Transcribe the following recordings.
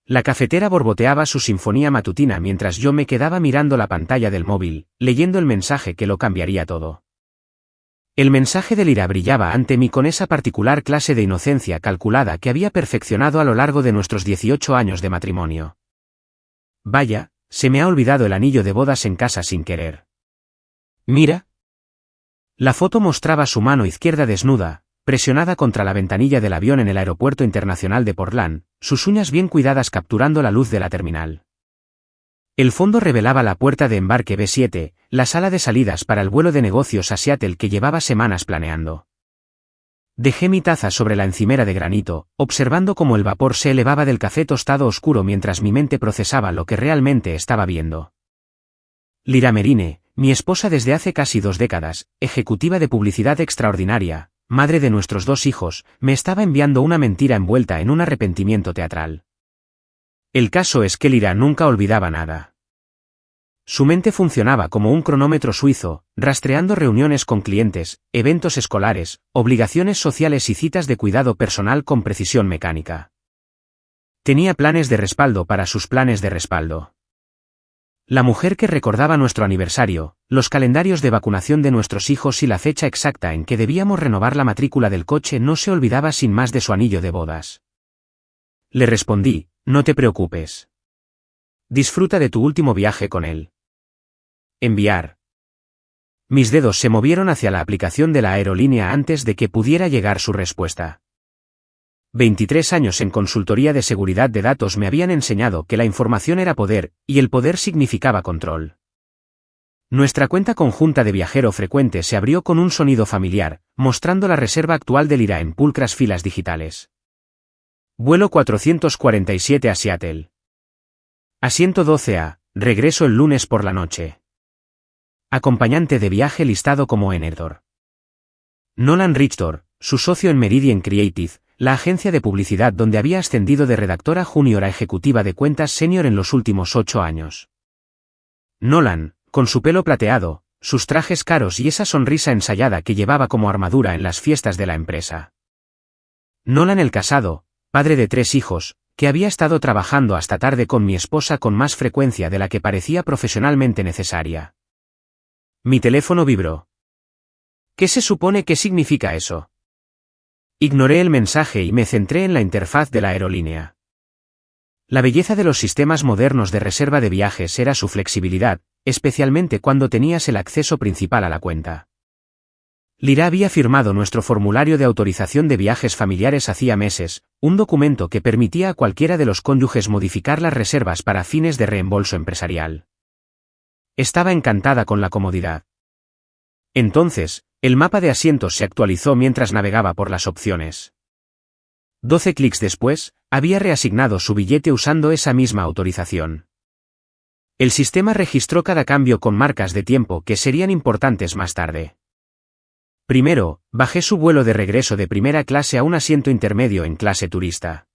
La cafetera borboteaba su sinfonía matutina mientras yo me quedaba mirando la pantalla del móvil, leyendo el mensaje que lo cambiaría todo. El mensaje de Lira brillaba ante mí con esa particular clase de inocencia calculada que había perfeccionado a lo largo de nuestros 18 años de matrimonio. Vaya, se me ha olvidado el anillo de bodas en casa sin querer. Mira. La foto mostraba su mano izquierda desnuda, presionada contra la ventanilla del avión en el Aeropuerto Internacional de Portland, sus uñas bien cuidadas capturando la luz de la terminal. El fondo revelaba la puerta de embarque B7, la sala de salidas para el vuelo de negocios a Seattle que llevaba semanas planeando. Dejé mi taza sobre la encimera de granito, observando cómo el vapor se elevaba del café tostado oscuro mientras mi mente procesaba lo que realmente estaba viendo. Lira Merine, mi esposa desde hace casi 2 décadas, ejecutiva de publicidad extraordinaria, madre de nuestros 2 hijos, me estaba enviando una mentira envuelta en un arrepentimiento teatral. El caso es que Lira nunca olvidaba nada. Su mente funcionaba como un cronómetro suizo, rastreando reuniones con clientes, eventos escolares, obligaciones sociales y citas de cuidado personal con precisión mecánica. Tenía planes de respaldo para sus planes de respaldo. La mujer que recordaba nuestro aniversario, los calendarios de vacunación de nuestros hijos y la fecha exacta en que debíamos renovar la matrícula del coche no se olvidaba sin más de su anillo de bodas. Le respondí, no te preocupes. Disfruta de tu último viaje con él. Enviar. Mis dedos se movieron hacia la aplicación de la aerolínea antes de que pudiera llegar su respuesta. 23 años en consultoría de seguridad de datos me habían enseñado que la información era poder, y el poder significaba control. Nuestra cuenta conjunta de viajero frecuente se abrió con un sonido familiar, mostrando la reserva actual de Lira en pulcras filas digitales. Vuelo 447 a Seattle. Asiento 12A, regreso el lunes por la noche. Acompañante de viaje listado como Enerdor. Nolan Richter, su socio en Meridian Creative, la agencia de publicidad donde había ascendido de redactora junior a ejecutiva de cuentas senior en los últimos 8 años. Nolan, con su pelo plateado, sus trajes caros y esa sonrisa ensayada que llevaba como armadura en las fiestas de la empresa. Nolan el casado, padre de 3 hijos, que había estado trabajando hasta tarde con mi esposa con más frecuencia de la que parecía profesionalmente necesaria. Mi teléfono vibró. ¿Qué se supone que significa eso? Ignoré el mensaje y me centré en la interfaz de la aerolínea. La belleza de los sistemas modernos de reserva de viajes era su flexibilidad, especialmente cuando tenías el acceso principal a la cuenta. Lira había firmado nuestro formulario de autorización de viajes familiares hacía meses, un documento que permitía a cualquiera de los cónyuges modificar las reservas para fines de reembolso empresarial. Estaba encantada con la comodidad. Entonces, el mapa de asientos se actualizó mientras navegaba por las opciones. 12 clics después, había reasignado su billete usando esa misma autorización. El sistema registró cada cambio con marcas de tiempo que serían importantes más tarde. Primero, bajé su vuelo de regreso de primera clase a un asiento intermedio en clase turista.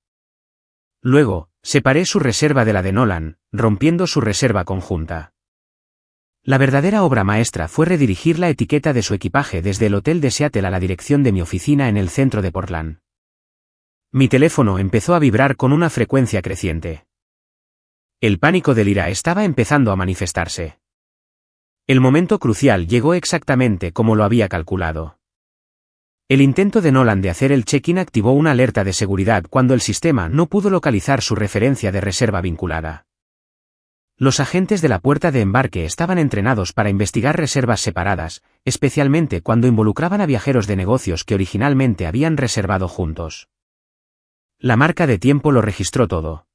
Luego, separé su reserva de la de Nolan, rompiendo su reserva conjunta. La verdadera obra maestra fue redirigir la etiqueta de su equipaje desde el hotel de Seattle a la dirección de mi oficina en el centro de Portland. Mi teléfono empezó a vibrar con una frecuencia creciente. El pánico de Lira estaba empezando a manifestarse. El momento crucial llegó exactamente como lo había calculado. El intento de Nolan de hacer el check-in activó una alerta de seguridad cuando el sistema no pudo localizar su referencia de reserva vinculada. Los agentes de la puerta de embarque estaban entrenados para investigar reservas separadas, especialmente cuando involucraban a viajeros de negocios que originalmente habían reservado juntos. La marca de tiempo lo registró todo.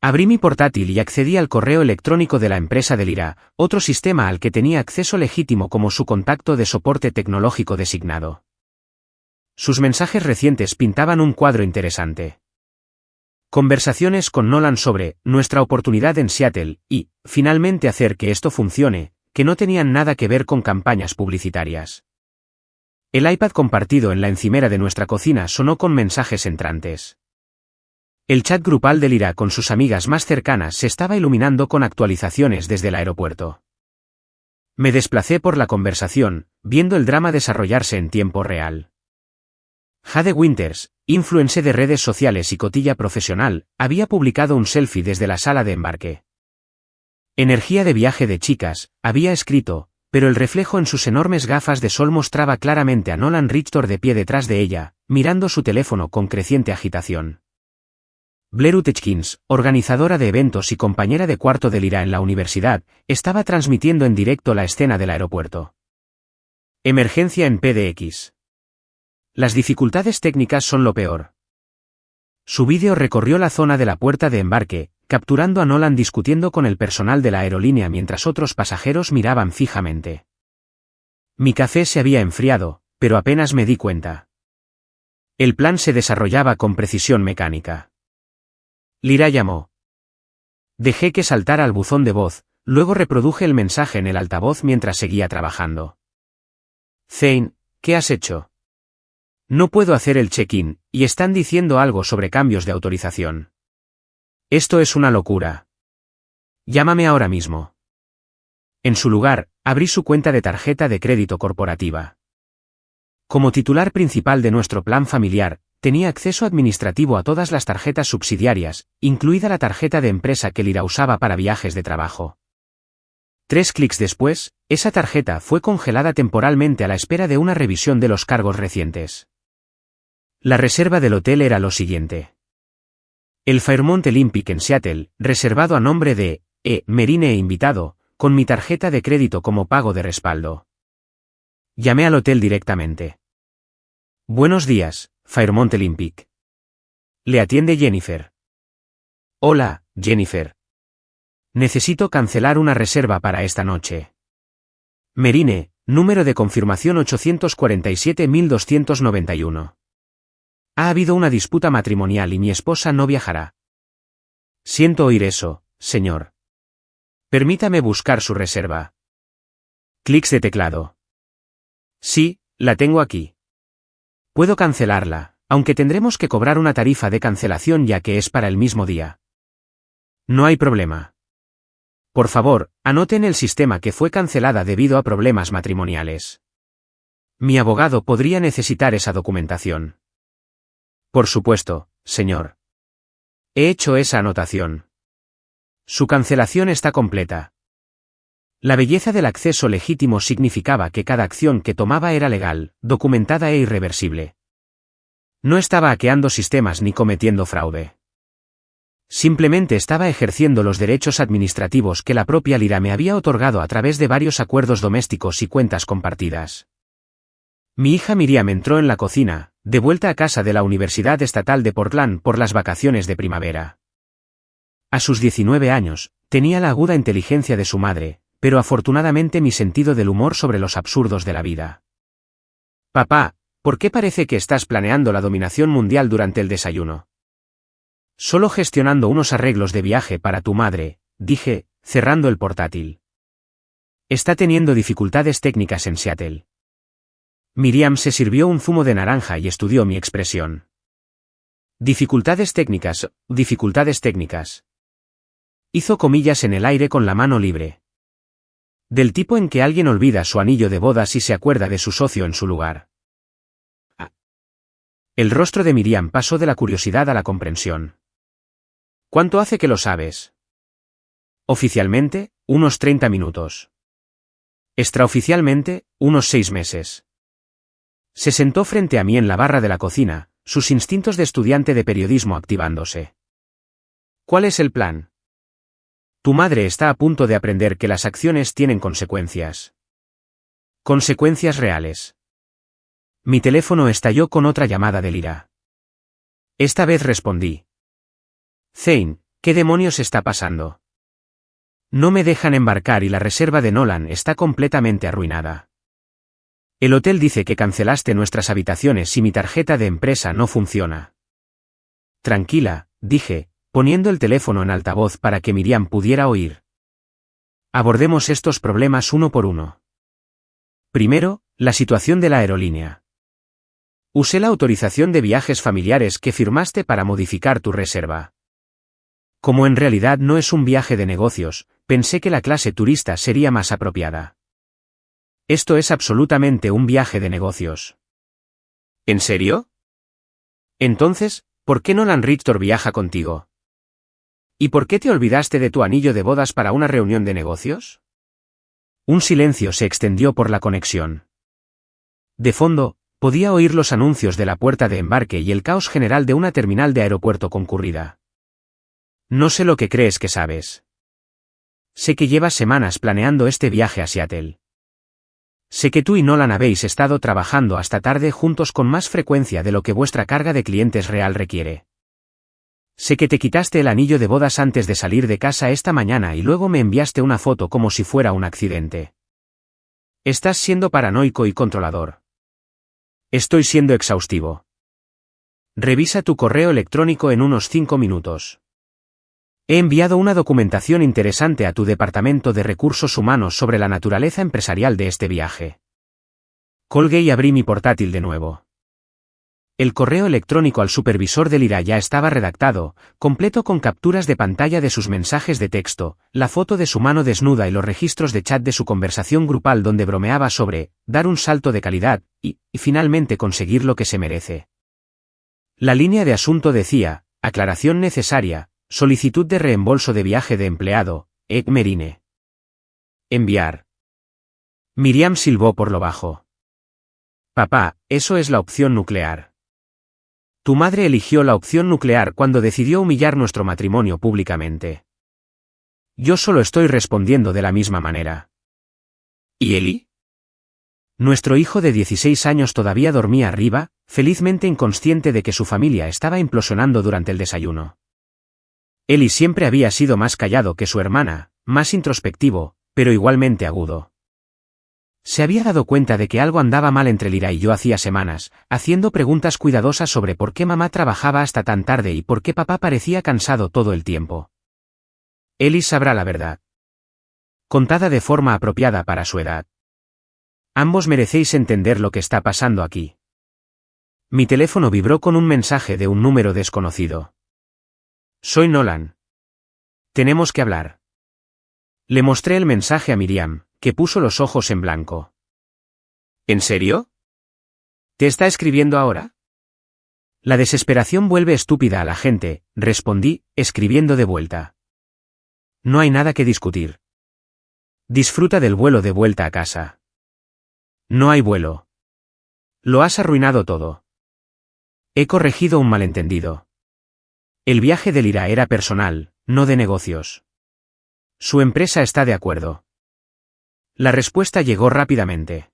Abrí mi portátil y accedí al correo electrónico de la empresa de Lira, otro sistema al que tenía acceso legítimo como su contacto de soporte tecnológico designado. Sus mensajes recientes pintaban un cuadro interesante. Conversaciones con Nolan sobre nuestra oportunidad en Seattle y, finalmente hacer que esto funcione, que no tenían nada que ver con campañas publicitarias. El iPad compartido en la encimera de nuestra cocina sonó con mensajes entrantes. El chat grupal de Lira con sus amigas más cercanas se estaba iluminando con actualizaciones desde el aeropuerto. Me desplacé por la conversación, viendo el drama desarrollarse en tiempo real. Jade Winters, influencer de redes sociales y cotilla profesional, había publicado un selfie desde la sala de embarque. Energía de viaje de chicas, había escrito, pero el reflejo en sus enormes gafas de sol mostraba claramente a Nolan Richter de pie detrás de ella, mirando su teléfono con creciente agitación. Blair Utechkins, organizadora de eventos y compañera de cuarto de Lyra en la universidad, estaba transmitiendo en directo la escena del aeropuerto. Emergencia en PDX. Las dificultades técnicas son lo peor. Su vídeo recorrió la zona de la puerta de embarque, capturando a Nolan discutiendo con el personal de la aerolínea mientras otros pasajeros miraban fijamente. Mi café se había enfriado, pero apenas me di cuenta. El plan se desarrollaba con precisión mecánica. Lyra llamó. Dejé que saltara al buzón de voz, luego reproduje el mensaje en el altavoz mientras seguía trabajando. Zane, ¿qué has hecho? No puedo hacer el check-in, y están diciendo algo sobre cambios de autorización. Esto es una locura. Llámame ahora mismo. En su lugar, abrí su cuenta de tarjeta de crédito corporativa. Como titular principal de nuestro plan familiar, tenía acceso administrativo a todas las tarjetas subsidiarias, incluida la tarjeta de empresa que Lyra usaba para viajes de trabajo. 3 clics después, esa tarjeta fue congelada temporalmente a la espera de una revisión de los cargos recientes. La reserva del hotel era lo siguiente. El Fairmont Olympic en Seattle, reservado a nombre de Marine e invitado, con mi tarjeta de crédito como pago de respaldo. Llamé al hotel directamente. Buenos días, Fairmont Olympic. Le atiende Jennifer. Hola, Jennifer. Necesito cancelar una reserva para esta noche. Marine, número de confirmación 847.291. Ha habido una disputa matrimonial y mi esposa no viajará. Siento oír eso, señor. Permítame buscar su reserva. Clics de teclado. Sí, la tengo aquí. Puedo cancelarla, aunque tendremos que cobrar una tarifa de cancelación ya que es para el mismo día. No hay problema. Por favor, anote en el sistema que fue cancelada debido a problemas matrimoniales. Mi abogado podría necesitar esa documentación. Por supuesto, señor. He hecho esa anotación. Su cancelación está completa. La belleza del acceso legítimo significaba que cada acción que tomaba era legal, documentada e irreversible. No estaba hackeando sistemas ni cometiendo fraude. Simplemente estaba ejerciendo los derechos administrativos que la propia Lyra me había otorgado a través de varios acuerdos domésticos y cuentas compartidas. Mi hija Miriam entró en la cocina, de vuelta a casa de la Universidad Estatal de Portland por las vacaciones de primavera. A sus 19 años, tenía la aguda inteligencia de su madre, pero afortunadamente mi sentido del humor sobre los absurdos de la vida. Papá, ¿por qué parece que estás planeando la dominación mundial durante el desayuno? Solo gestionando unos arreglos de viaje para tu madre, dije, cerrando el portátil. Está teniendo dificultades técnicas en Seattle. Miriam se sirvió un zumo de naranja y estudió mi expresión. Dificultades técnicas, dificultades técnicas. Hizo comillas en el aire con la mano libre. Del tipo en que alguien olvida su anillo de bodas y se acuerda de su socio en su lugar. El rostro de Miriam pasó de la curiosidad a la comprensión. ¿Cuánto hace que lo sabes? Oficialmente, unos 30 minutos. Extraoficialmente, unos 6 meses. Se sentó frente a mí en la barra de la cocina, sus instintos de estudiante de periodismo activándose. ¿Cuál es el plan? Tu madre está a punto de aprender que las acciones tienen consecuencias. Consecuencias reales. Mi teléfono estalló con otra llamada de Lyra. Esta vez respondí. Zane, ¿qué demonios está pasando? No me dejan embarcar y la reserva de Nolan está completamente arruinada. El hotel dice que cancelaste nuestras habitaciones y mi tarjeta de empresa no funciona. Tranquila, dije, poniendo el teléfono en altavoz para que Miriam pudiera oír. Abordemos estos problemas uno por uno. Primero, la situación de la aerolínea. Usé la autorización de viajes familiares que firmaste para modificar tu reserva. Como en realidad no es un viaje de negocios, pensé que la clase turista sería más apropiada. Esto es absolutamente un viaje de negocios. ¿En serio? Entonces, ¿por qué Nolan Richter viaja contigo? ¿Y por qué te olvidaste de tu anillo de bodas para una reunión de negocios? Un silencio se extendió por la conexión. De fondo, podía oír los anuncios de la puerta de embarque y el caos general de una terminal de aeropuerto concurrida. No sé lo que crees que sabes. Sé que llevas semanas planeando este viaje a Seattle. Sé que tú y Nolan habéis estado trabajando hasta tarde juntos con más frecuencia de lo que vuestra carga de clientes real requiere. Sé que te quitaste el anillo de bodas antes de salir de casa esta mañana y luego me enviaste una foto como si fuera un accidente. Estás siendo paranoico y controlador. Estoy siendo exhaustivo. Revisa tu correo electrónico en unos 5 minutos. He enviado una documentación interesante a tu departamento de recursos humanos sobre la naturaleza empresarial de este viaje. Colgué y abrí mi portátil de nuevo. El correo electrónico al supervisor del IRA ya estaba redactado, completo con capturas de pantalla de sus mensajes de texto, la foto de su mano desnuda y los registros de chat de su conversación grupal donde bromeaba sobre dar un salto de calidad y finalmente conseguir lo que se merece. La línea de asunto decía, aclaración necesaria, solicitud de reembolso de viaje de empleado, Ed Merine. Enviar. Miriam silbó por lo bajo. Papá, eso es la opción nuclear. Tu madre eligió la opción nuclear cuando decidió humillar nuestro matrimonio públicamente. Yo solo estoy respondiendo de la misma manera. ¿Y Eli? Nuestro hijo de 16 años todavía dormía arriba, felizmente inconsciente de que su familia estaba implosionando durante el desayuno. Eli siempre había sido más callado que su hermana, más introspectivo, pero igualmente agudo. Se había dado cuenta de que algo andaba mal entre Lyra y yo hacía semanas, haciendo preguntas cuidadosas sobre por qué mamá trabajaba hasta tan tarde y por qué papá parecía cansado todo el tiempo. Eli sabrá la verdad. Contada de forma apropiada para su edad. Ambos merecéis entender lo que está pasando aquí. Mi teléfono vibró con un mensaje de un número desconocido. Soy Nolan. Tenemos que hablar. Le mostré el mensaje a Miriam, que puso los ojos en blanco. ¿En serio? ¿Te está escribiendo ahora? La desesperación vuelve estúpida a la gente, respondí, escribiendo de vuelta. No hay nada que discutir. Disfruta del vuelo de vuelta a casa. No hay vuelo. Lo has arruinado todo. He corregido un malentendido. El viaje de Lyra era personal, no de negocios. Su empresa está de acuerdo. La respuesta llegó rápidamente.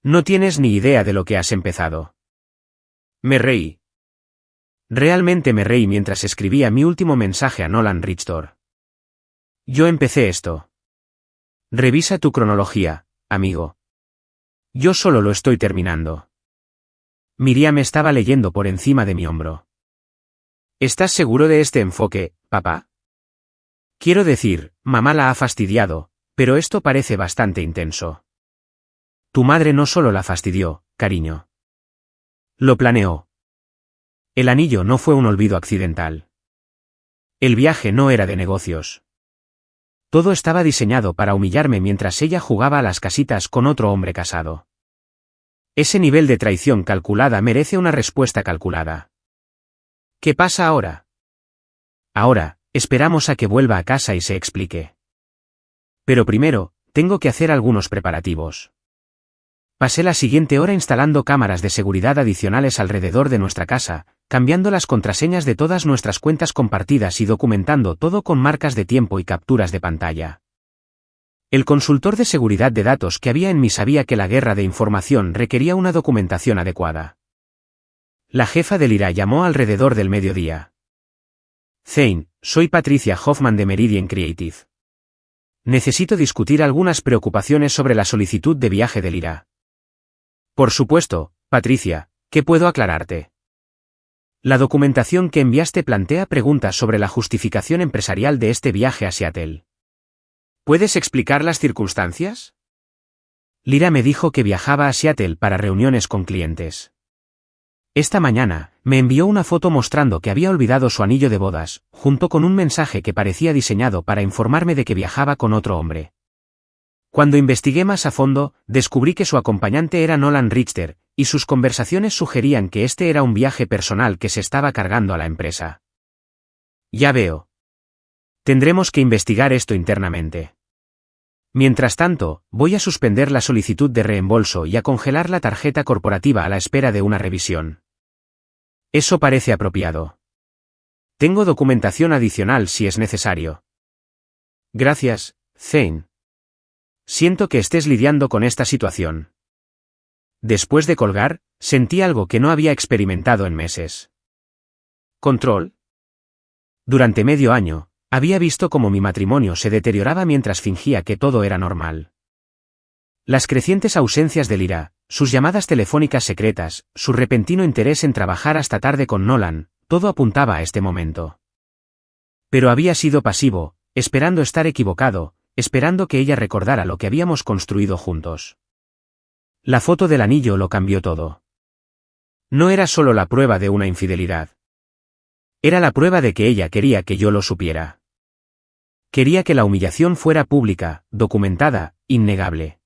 No tienes ni idea de lo que has empezado. Me reí. Realmente me reí mientras escribía mi último mensaje a Nolan Richter. Yo empecé esto. Revisa tu cronología, amigo. Yo solo lo estoy terminando. Miriam estaba leyendo por encima de mi hombro. ¿Estás seguro de este enfoque, papá? Quiero decir, mamá la ha fastidiado, pero esto parece bastante intenso. Tu madre no solo la fastidió, cariño. Lo planeó. El anillo no fue un olvido accidental. El viaje no era de negocios. Todo estaba diseñado para humillarme mientras ella jugaba a las casitas con otro hombre casado. Ese nivel de traición calculada merece una respuesta calculada. ¿Qué pasa ahora? Ahora, esperamos a que vuelva a casa y se explique. Pero primero, tengo que hacer algunos preparativos. Pasé la siguiente hora instalando cámaras de seguridad adicionales alrededor de nuestra casa, cambiando las contraseñas de todas nuestras cuentas compartidas y documentando todo con marcas de tiempo y capturas de pantalla. El consultor de seguridad de datos que había en mí sabía que la guerra de información requería una documentación adecuada. La jefa del IRA llamó alrededor del mediodía. Zane, soy Patricia Hoffman de Meridian Creative. Necesito discutir algunas preocupaciones sobre la solicitud de viaje del IRA. Por supuesto, Patricia, ¿qué puedo aclararte? La documentación que enviaste plantea preguntas sobre la justificación empresarial de este viaje a Seattle. ¿Puedes explicar las circunstancias? Lyra me dijo que viajaba a Seattle para reuniones con clientes. Esta mañana, me envió una foto mostrando que había olvidado su anillo de bodas, junto con un mensaje que parecía diseñado para informarme de que viajaba con otro hombre. Cuando investigué más a fondo, descubrí que su acompañante era Nolan Richter, y sus conversaciones sugerían que este era un viaje personal que se estaba cargando a la empresa. Ya veo. Tendremos que investigar esto internamente. Mientras tanto, voy a suspender la solicitud de reembolso y a congelar la tarjeta corporativa a la espera de una revisión. Eso parece apropiado. Tengo documentación adicional si es necesario. Gracias, Zane. Siento que estés lidiando con esta situación. Después de colgar, sentí algo que no había experimentado en meses. ¿Control? Durante medio año, había visto cómo mi matrimonio se deterioraba mientras fingía que todo era normal. Las crecientes ausencias de Lyra, sus llamadas telefónicas secretas, su repentino interés en trabajar hasta tarde con Nolan, todo apuntaba a este momento. Pero había sido pasivo, esperando estar equivocado, esperando que ella recordara lo que habíamos construido juntos. La foto del anillo lo cambió todo. No era solo la prueba de una infidelidad. Era la prueba de que ella quería que yo lo supiera. Quería que la humillación fuera pública, documentada, innegable.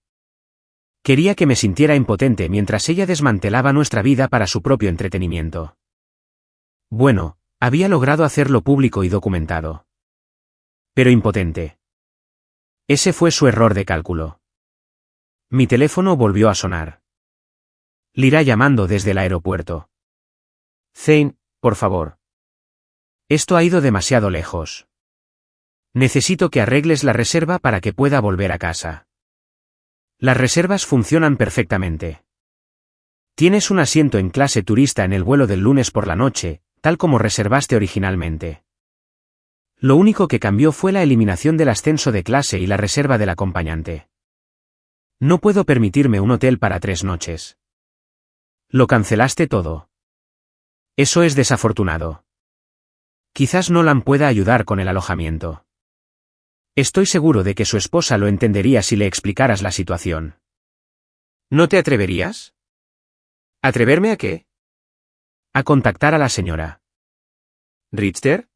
Quería que me sintiera impotente mientras ella desmantelaba nuestra vida para su propio entretenimiento. Bueno, había logrado hacerlo público y documentado. Pero impotente. Ese fue su error de cálculo. Mi teléfono volvió a sonar. Lyra llamando desde el aeropuerto. Zane, por favor. Esto ha ido demasiado lejos. Necesito que arregles la reserva para que pueda volver a casa. Las reservas funcionan perfectamente. Tienes un asiento en clase turista en el vuelo del lunes por la noche, tal como reservaste originalmente. Lo único que cambió fue la eliminación del ascenso de clase y la reserva del acompañante. No puedo permitirme un hotel para 3 noches. Lo cancelaste todo. Eso es desafortunado. Quizás Nolan pueda ayudar con el alojamiento. Estoy seguro de que su esposa lo entendería si le explicaras la situación. ¿No te atreverías? ¿Atreverme a qué? A contactar a la señora Richter.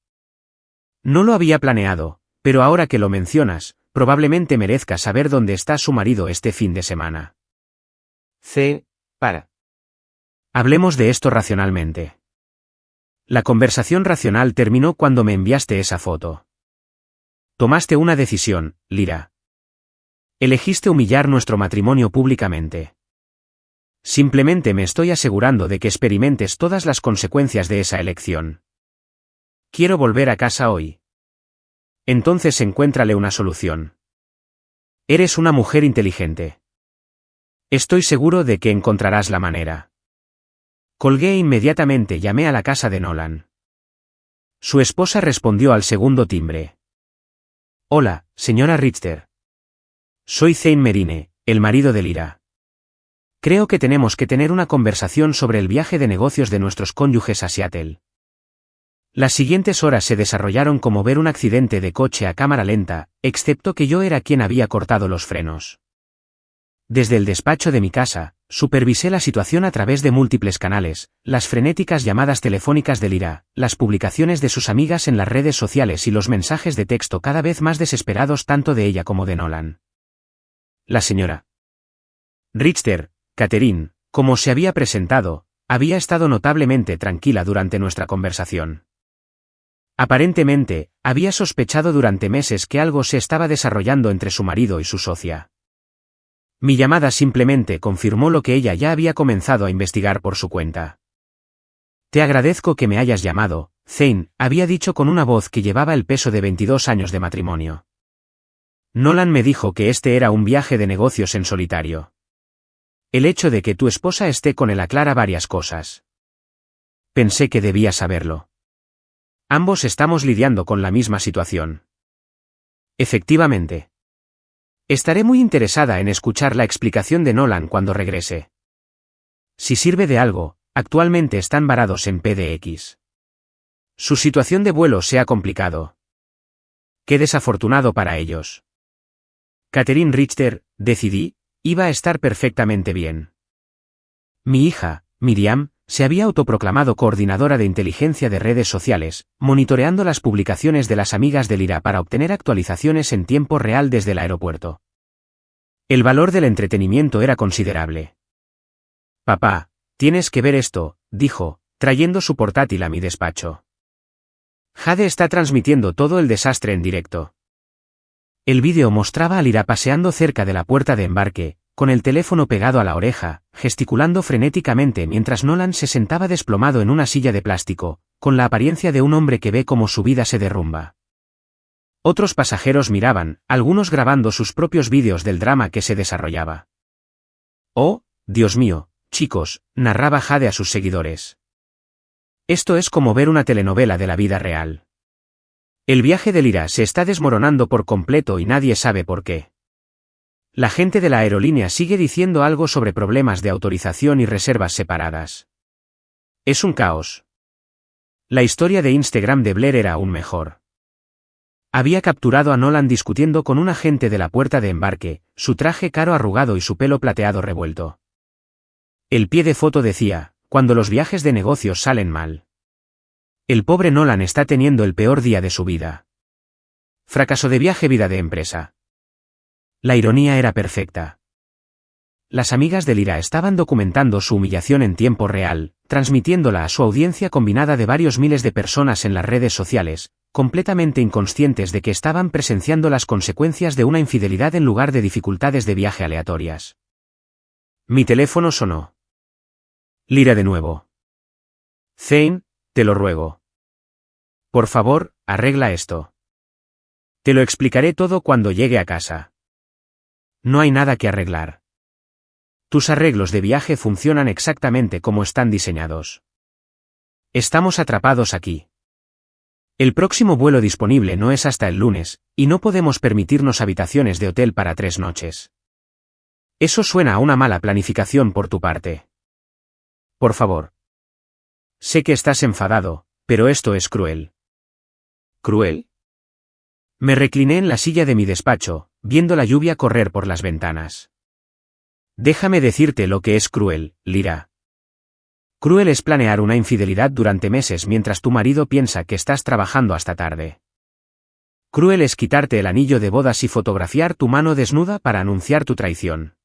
No lo había planeado, pero ahora que lo mencionas, probablemente merezca saber dónde está su marido este fin de semana. Para. Hablemos de esto racionalmente. La conversación racional terminó cuando me enviaste esa foto. Tomaste una decisión, Lyra. Elegiste humillar nuestro matrimonio públicamente. Simplemente me estoy asegurando de que experimentes todas las consecuencias de esa elección. Quiero volver a casa hoy. Entonces encuéntrale una solución. Eres una mujer inteligente. Estoy seguro de que encontrarás la manera. Colgué e inmediatamente llamé a la casa de Nolan. Su esposa respondió al segundo timbre. Hola, señora Richter. Soy Zane Merine, el marido de Lyra. Creo que tenemos que tener una conversación sobre el viaje de negocios de nuestros cónyuges a Seattle. Las siguientes horas se desarrollaron como ver un accidente de coche a cámara lenta, excepto que yo era quien había cortado los frenos. Desde el despacho de mi casa, supervisé la situación a través de múltiples canales, las frenéticas llamadas telefónicas de Lyra, las publicaciones de sus amigas en las redes sociales y los mensajes de texto cada vez más desesperados tanto de ella como de Nolan. La señora Richter, Catherine, como se había presentado, había estado notablemente tranquila durante nuestra conversación. Aparentemente, había sospechado durante meses que algo se estaba desarrollando entre su marido y su socia. Mi llamada simplemente confirmó lo que ella ya había comenzado a investigar por su cuenta. Te agradezco que me hayas llamado, Zane, había dicho con una voz que llevaba el peso de 22 años de matrimonio. Nolan me dijo que este era un viaje de negocios en solitario. El hecho de que tu esposa esté con él aclara varias cosas. Pensé que debía saberlo. Ambos estamos lidiando con la misma situación. Efectivamente. Estaré muy interesada en escuchar la explicación de Nolan cuando regrese. Si sirve de algo, actualmente están varados en PDX. Su situación de vuelo se ha complicado. Qué desafortunado para ellos. Catherine Richter, decidí, iba a estar perfectamente bien. Mi hija, Miriam, se había autoproclamado coordinadora de inteligencia de redes sociales, monitoreando las publicaciones de las amigas de Lyra para obtener actualizaciones en tiempo real desde el aeropuerto. El valor del entretenimiento era considerable. Papá, Tienes que ver esto, dijo, trayendo su portátil a mi despacho. Jade está transmitiendo todo el desastre en directo. El vídeo mostraba a Lyra paseando cerca de la puerta de embarque, con el teléfono pegado a la oreja, gesticulando frenéticamente mientras Nolan se sentaba desplomado en una silla de plástico, con la apariencia de un hombre que ve cómo su vida se derrumba. Otros pasajeros miraban, algunos grabando sus propios vídeos del drama que se desarrollaba. «Oh, Dios mío, chicos», narraba Jade a sus seguidores. «Esto es como ver una telenovela de la vida real. El viaje de Lyra se está desmoronando por completo y nadie sabe por qué. La gente de la aerolínea sigue diciendo algo sobre problemas de autorización y reservas separadas. Es un caos. La historia de Instagram de Blair era aún mejor. Había capturado a Nolan discutiendo con un agente de la puerta de embarque, su traje caro arrugado y su pelo plateado revuelto. El pie de foto decía, cuando los viajes de negocios salen mal. El pobre Nolan está teniendo el peor día de su vida. Fracaso de viaje, vida de empresa. La ironía era perfecta. Las amigas de Lyra estaban documentando su humillación en tiempo real, transmitiéndola a su audiencia combinada de varios miles de personas en las redes sociales, completamente inconscientes de que estaban presenciando las consecuencias de una infidelidad en lugar de dificultades de viaje aleatorias. Mi teléfono sonó. Lyra de nuevo. Zane, te lo ruego. Por favor, arregla esto. Te lo explicaré todo cuando llegue a casa. No hay nada que arreglar. Tus arreglos de viaje funcionan exactamente como están diseñados. Estamos atrapados aquí. El próximo vuelo disponible no es hasta el lunes, y no podemos permitirnos habitaciones de hotel para 3 noches. Eso suena a una mala planificación por tu parte. Por favor. Sé que estás enfadado, pero esto es cruel. ¿Cruel? Me recliné en la silla de mi despacho, viendo la lluvia correr por las ventanas. Déjame decirte lo que es cruel, Lyra. Cruel es planear una infidelidad durante meses mientras tu marido piensa que estás trabajando hasta tarde. Cruel es quitarte el anillo de bodas y fotografiar tu mano desnuda para anunciar tu traición.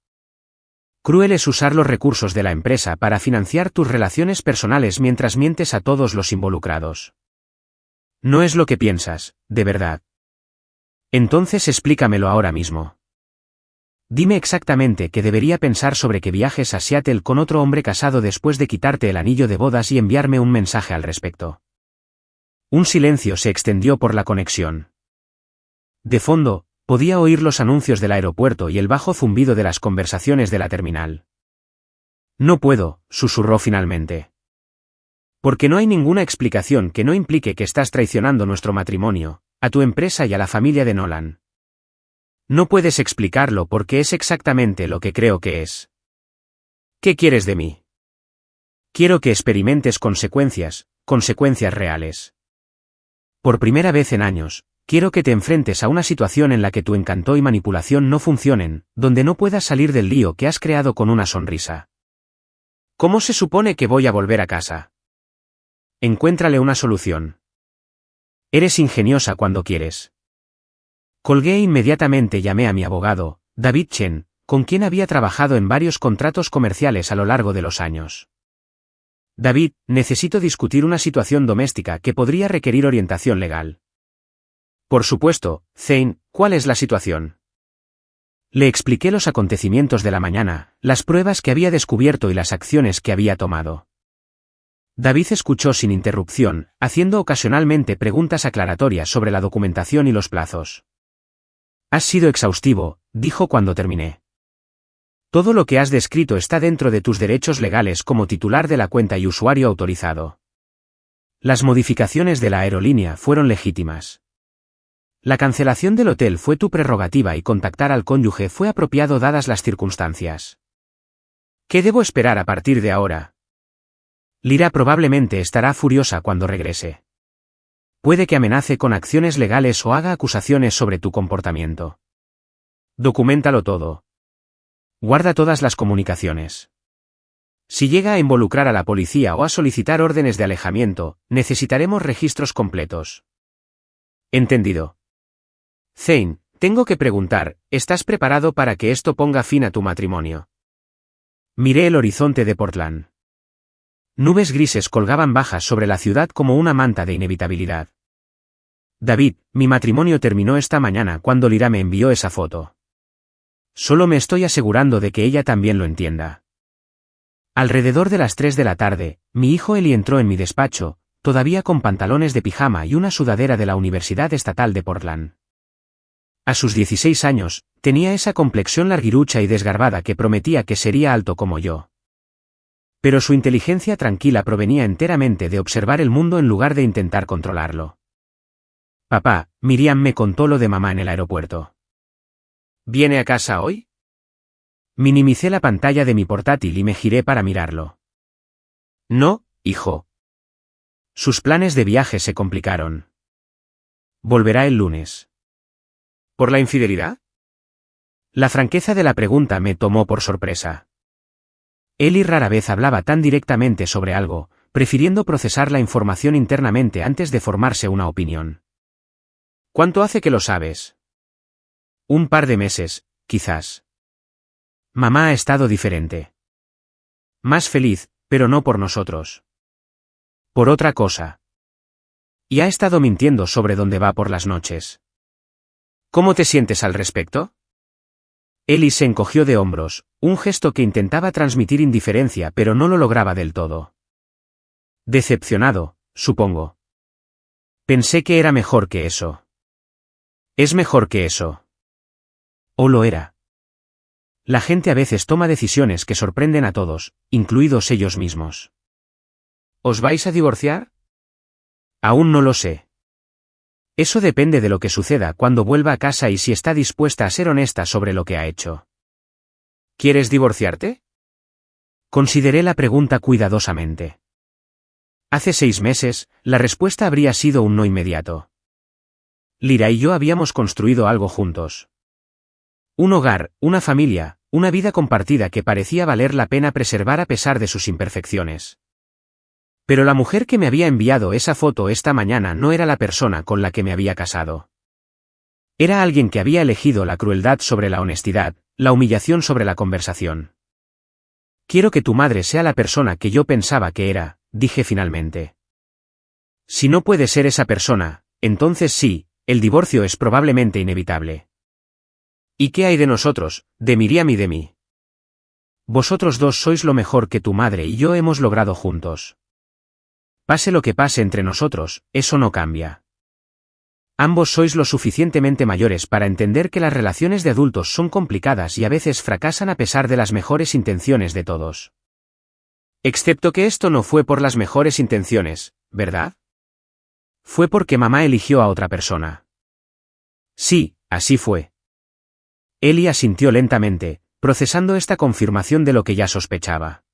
Cruel es usar los recursos de la empresa para financiar tus relaciones personales mientras mientes a todos los involucrados. No es lo que piensas, de verdad. Entonces explícamelo ahora mismo. Dime exactamente qué debería pensar sobre que viajes a Seattle con otro hombre casado después de quitarte el anillo de bodas y enviarme un mensaje al respecto. Un silencio se extendió por la conexión. De fondo, podía oír los anuncios del aeropuerto y el bajo zumbido de las conversaciones de la terminal. No puedo, susurró finalmente. Porque no hay ninguna explicación que no implique que estás traicionando nuestro matrimonio, a tu empresa y a la familia de Nolan. No puedes explicarlo porque es exactamente lo que creo que es. ¿Qué quieres de mí? Quiero que experimentes consecuencias reales. Por primera vez en años, quiero que te enfrentes a una situación en la que tu encanto y manipulación no funcionen, donde no puedas salir del lío que has creado con una sonrisa. ¿Cómo se supone que voy a volver a casa? Encuéntrale una solución. Eres ingeniosa cuando quieres. Colgué e inmediatamente llamé a mi abogado, David Chen, con quien había trabajado en varios contratos comerciales a lo largo de los años. David, necesito discutir una situación doméstica que podría requerir orientación legal. Por supuesto, Zane, ¿cuál es la situación? Le expliqué los acontecimientos de la mañana, las pruebas que había descubierto y las acciones que había tomado. David escuchó sin interrupción, haciendo ocasionalmente preguntas aclaratorias sobre la documentación y los plazos. Has sido exhaustivo, dijo cuando terminé. Todo lo que has descrito está dentro de tus derechos legales como titular de la cuenta y usuario autorizado. Las modificaciones de la aerolínea fueron legítimas. La cancelación del hotel fue tu prerrogativa y contactar al cónyuge fue apropiado dadas las circunstancias. ¿Qué debo esperar a partir de ahora? Lyra probablemente estará furiosa cuando regrese. Puede que amenace con acciones legales o haga acusaciones sobre tu comportamiento. Documéntalo todo. Guarda todas las comunicaciones. Si llega a involucrar a la policía o a solicitar órdenes de alejamiento, necesitaremos registros completos. Entendido. Zane, tengo que preguntar, ¿estás preparado para que esto ponga fin a tu matrimonio? Miré el horizonte de Portland. Nubes grises colgaban bajas sobre la ciudad como una manta de inevitabilidad. David, mi matrimonio terminó esta mañana cuando Lyra me envió esa foto. Solo me estoy asegurando de que ella también lo entienda. Alrededor de las 3 de la tarde, mi hijo Eli entró en mi despacho, todavía con pantalones de pijama y una sudadera de la Universidad Estatal de Portland. A sus 16 años, tenía esa complexión larguirucha y desgarbada que prometía que sería alto como yo. Pero su inteligencia tranquila provenía enteramente de observar el mundo en lugar de intentar controlarlo. Papá, Miriam me contó lo de mamá en el aeropuerto. ¿Viene a casa hoy? Minimicé la pantalla de mi portátil y me giré para mirarlo. No, hijo. Sus planes de viaje se complicaron. Volverá el lunes. ¿Por la infidelidad? La franqueza de la pregunta me tomó por sorpresa. Eli rara vez hablaba tan directamente sobre algo, prefiriendo procesar la información internamente antes de formarse una opinión. ¿Cuánto hace que lo sabes? Un par de meses, quizás. Mamá ha estado diferente. Más feliz, pero no por nosotros. Por otra cosa. Y ha estado mintiendo sobre dónde va por las noches. ¿Cómo te sientes al respecto? Eli se encogió de hombros, un gesto que intentaba transmitir indiferencia pero no lo lograba del todo. Decepcionado, supongo. Pensé que era mejor que eso. ¿Es mejor que eso? ¿O lo era? La gente a veces toma decisiones que sorprenden a todos, incluidos ellos mismos. ¿Os vais a divorciar? Aún no lo sé. Eso depende de lo que suceda cuando vuelva a casa y si está dispuesta a ser honesta sobre lo que ha hecho. ¿Quieres divorciarte? Consideré la pregunta cuidadosamente. Hace 6 meses, la respuesta habría sido un no inmediato. Lyra y yo habíamos construido algo juntos. Un hogar, una familia, una vida compartida que parecía valer la pena preservar a pesar de sus imperfecciones. Pero la mujer que me había enviado esa foto esta mañana no era la persona con la que me había casado. Era alguien que había elegido la crueldad sobre la honestidad, la humillación sobre la conversación. Quiero que tu madre sea la persona que yo pensaba que era, dije finalmente. Si no puede ser esa persona, entonces sí, el divorcio es probablemente inevitable. ¿Y qué hay de nosotros, de Miriam y de mí? Vosotros dos sois lo mejor que tu madre y yo hemos logrado juntos. Pase lo que pase entre nosotros, eso no cambia. Ambos sois lo suficientemente mayores para entender que las relaciones de adultos son complicadas y a veces fracasan a pesar de las mejores intenciones de todos. Excepto que esto no fue por las mejores intenciones, ¿verdad? Fue porque mamá eligió a otra persona. Sí, así fue. Eli asintió lentamente, procesando esta confirmación de lo que ya sospechaba.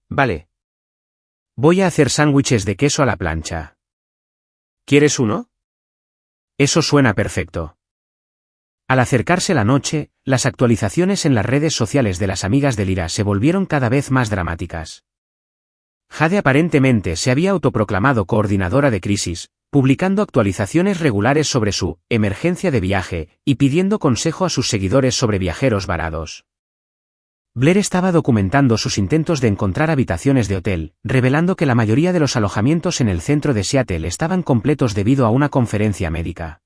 Vale. Voy a hacer sándwiches de queso a la plancha. ¿Quieres uno? Eso suena perfecto. Al acercarse la noche, las actualizaciones en las redes sociales de las amigas de Lyra se volvieron cada vez más dramáticas. Jade aparentemente se había autoproclamado coordinadora de crisis, publicando actualizaciones regulares sobre su emergencia de viaje y pidiendo consejo a sus seguidores sobre viajeros varados. Blair estaba documentando sus intentos de encontrar habitaciones de hotel, revelando que la mayoría de los alojamientos en el centro de Seattle estaban completos debido a una conferencia médica.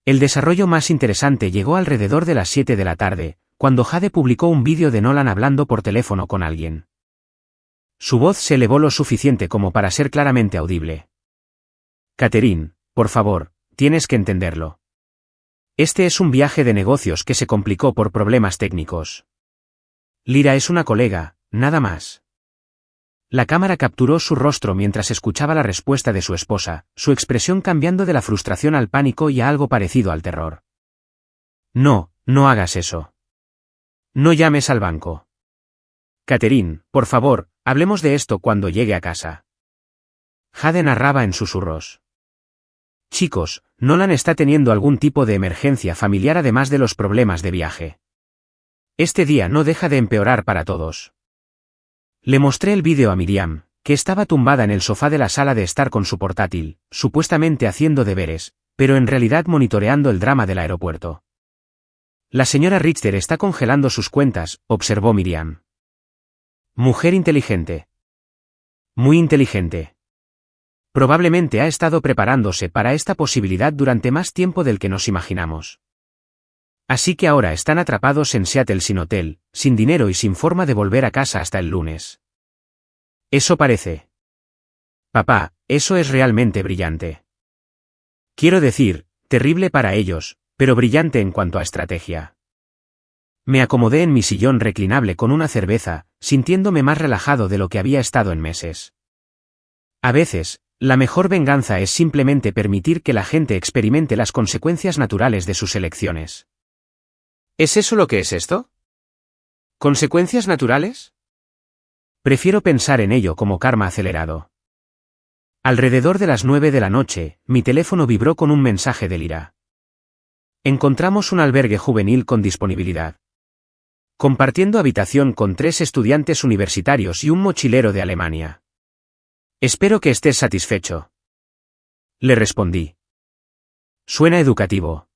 El desarrollo más interesante llegó alrededor de las 7 de la tarde, cuando Jade publicó un vídeo de Nolan hablando por teléfono con alguien. Su voz se elevó lo suficiente como para ser claramente audible. Catherine, por favor, tienes que entenderlo. Este es un viaje de negocios que se complicó por problemas técnicos. Lyra es una colega, nada más. La cámara capturó su rostro mientras escuchaba la respuesta de su esposa, su expresión cambiando de la frustración al pánico y a algo parecido al terror. No, no hagas eso. No llames al banco. Catherine, por favor, hablemos de esto cuando llegue a casa. Jade narraba en susurros. Chicos, Nolan está teniendo algún tipo de emergencia familiar además de los problemas de viaje. Este día no deja de empeorar para todos. Le mostré el vídeo a Miriam, que estaba tumbada en el sofá de la sala de estar con su portátil, supuestamente haciendo deberes, pero en realidad monitoreando el drama del aeropuerto. La señora Richter está congelando sus cuentas, observó Miriam. Mujer inteligente. Muy inteligente. Probablemente ha estado preparándose para esta posibilidad durante más tiempo del que nos imaginamos. Así que ahora están atrapados en Seattle sin hotel, sin dinero y sin forma de volver a casa hasta el lunes. Eso parece. Papá, eso es realmente brillante. Quiero decir, terrible para ellos, pero brillante en cuanto a estrategia. Me acomodé en mi sillón reclinable con una cerveza, sintiéndome más relajado de lo que había estado en meses. A veces, la mejor venganza es simplemente permitir que la gente experimente las consecuencias naturales de sus elecciones. ¿Es eso lo que es esto? ¿Consecuencias naturales? Prefiero pensar en ello como karma acelerado. Alrededor de las 9 de la noche, mi teléfono vibró con un mensaje de Lira. Encontramos un albergue juvenil con disponibilidad. Compartiendo habitación con 3 estudiantes universitarios y un mochilero de Alemania. Espero que estés satisfecho. Le respondí. Suena educativo.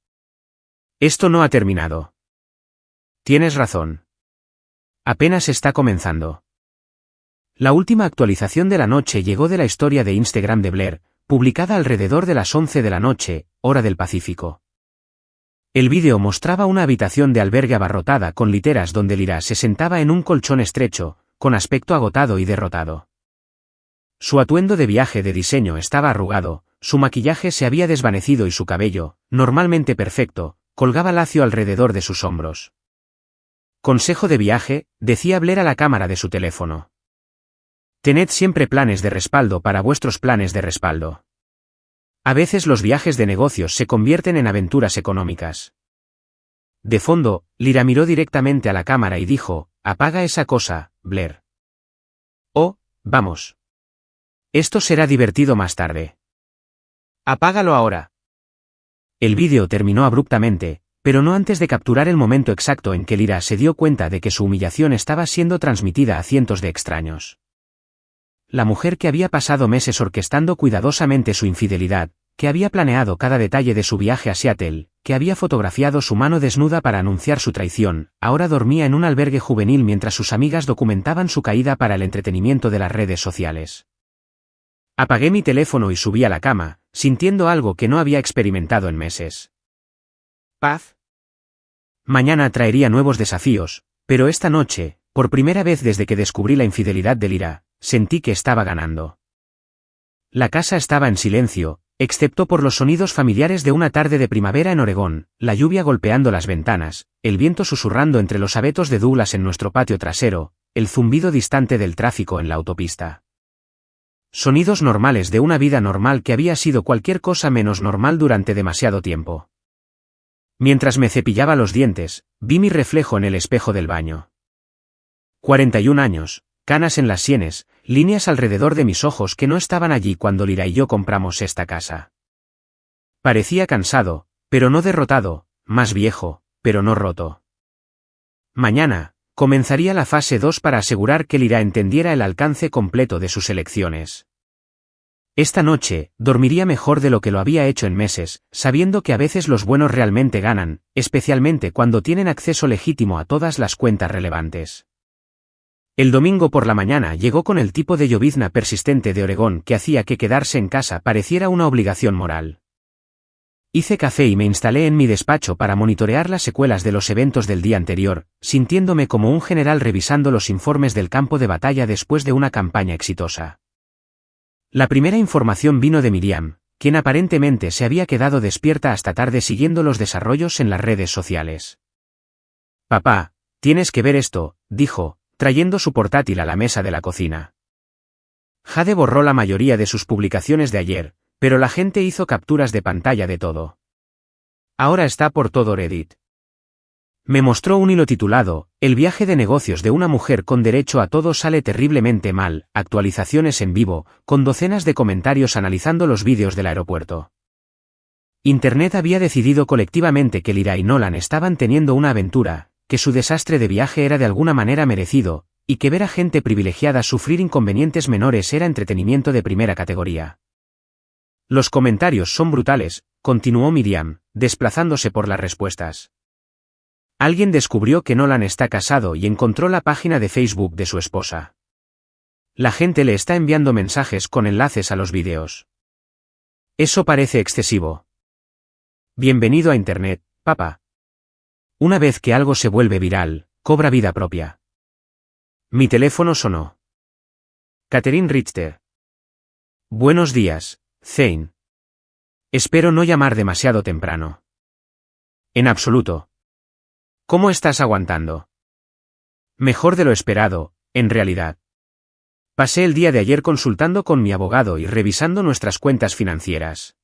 Esto no ha terminado. Tienes razón. Apenas está comenzando. La última actualización de la noche llegó de la historia de Instagram de Blair, publicada alrededor de las 11 de la noche, hora del Pacífico. El vídeo mostraba una habitación de albergue abarrotada con literas donde Lira se sentaba en un colchón estrecho, con aspecto agotado y derrotado. Su atuendo de viaje de diseño estaba arrugado, su maquillaje se había desvanecido y su cabello, normalmente perfecto, colgaba lacio alrededor de sus hombros. Consejo de viaje, decía Blair a la cámara de su teléfono. Tened siempre planes de respaldo para vuestros planes de respaldo. A veces los viajes de negocios se convierten en aventuras económicas. De fondo, Lira miró directamente a la cámara y dijo, apaga esa cosa, Blair. Oh, vamos. Esto será divertido más tarde. Apágalo ahora. El vídeo terminó abruptamente, pero no antes de capturar el momento exacto en que Lira se dio cuenta de que su humillación estaba siendo transmitida a cientos de extraños. La mujer que había pasado meses orquestando cuidadosamente su infidelidad, que había planeado cada detalle de su viaje a Seattle, que había fotografiado su mano desnuda para anunciar su traición, ahora dormía en un albergue juvenil mientras sus amigas documentaban su caída para el entretenimiento de las redes sociales. Apagué mi teléfono y subí a la cama, sintiendo algo que no había experimentado en meses. Paz. Mañana traería nuevos desafíos, pero esta noche, por primera vez desde que descubrí la infidelidad de Lira, sentí que estaba ganando. La casa estaba en silencio, excepto por los sonidos familiares de una tarde de primavera en Oregón, la lluvia golpeando las ventanas, el viento susurrando entre los abetos de Douglas en nuestro patio trasero, el zumbido distante del tráfico en la autopista. Sonidos normales de una vida normal que había sido cualquier cosa menos normal durante demasiado tiempo. Mientras me cepillaba los dientes, vi mi reflejo en el espejo del baño. 41 años, canas en las sienes, líneas alrededor de mis ojos que no estaban allí cuando Lira y yo compramos esta casa. Parecía cansado, pero no derrotado, más viejo, pero no roto. Mañana, comenzaría la fase 2 para asegurar que Lira entendiera el alcance completo de sus elecciones. Esta noche, dormiría mejor de lo que lo había hecho en meses, sabiendo que a veces los buenos realmente ganan, especialmente cuando tienen acceso legítimo a todas las cuentas relevantes. El domingo por la mañana llegó con el tipo de llovizna persistente de Oregón que hacía que quedarse en casa pareciera una obligación moral. Hice café y me instalé en mi despacho para monitorear las secuelas de los eventos del día anterior, sintiéndome como un general revisando los informes del campo de batalla después de una campaña exitosa. La primera información vino de Miriam, quien aparentemente se había quedado despierta hasta tarde siguiendo los desarrollos en las redes sociales. Papá, tienes que ver esto, dijo, trayendo su portátil a la mesa de la cocina. Jade borró la mayoría de sus publicaciones de ayer, pero la gente hizo capturas de pantalla de todo. Ahora está por todo Reddit. Me mostró un hilo titulado, El viaje de negocios de una mujer con derecho a todo sale terriblemente mal, actualizaciones en vivo, con docenas de comentarios analizando los vídeos del aeropuerto. Internet había decidido colectivamente que Lira y Nolan estaban teniendo una aventura, que su desastre de viaje era de alguna manera merecido, y que ver a gente privilegiada sufrir inconvenientes menores era entretenimiento de primera categoría. Los comentarios son brutales, continuó Miriam, desplazándose por las respuestas. Alguien descubrió que Nolan está casado y encontró la página de Facebook de su esposa. La gente le está enviando mensajes con enlaces a los vídeos. Eso parece excesivo. Bienvenido a Internet, papá. Una vez que algo se vuelve viral, cobra vida propia. Mi teléfono sonó. Catherine Richter. Buenos días, Zane. Espero no llamar demasiado temprano. En absoluto. ¿Cómo estás aguantando? Mejor de lo esperado, en realidad. Pasé el día de ayer consultando con mi abogado y revisando nuestras cuentas financieras.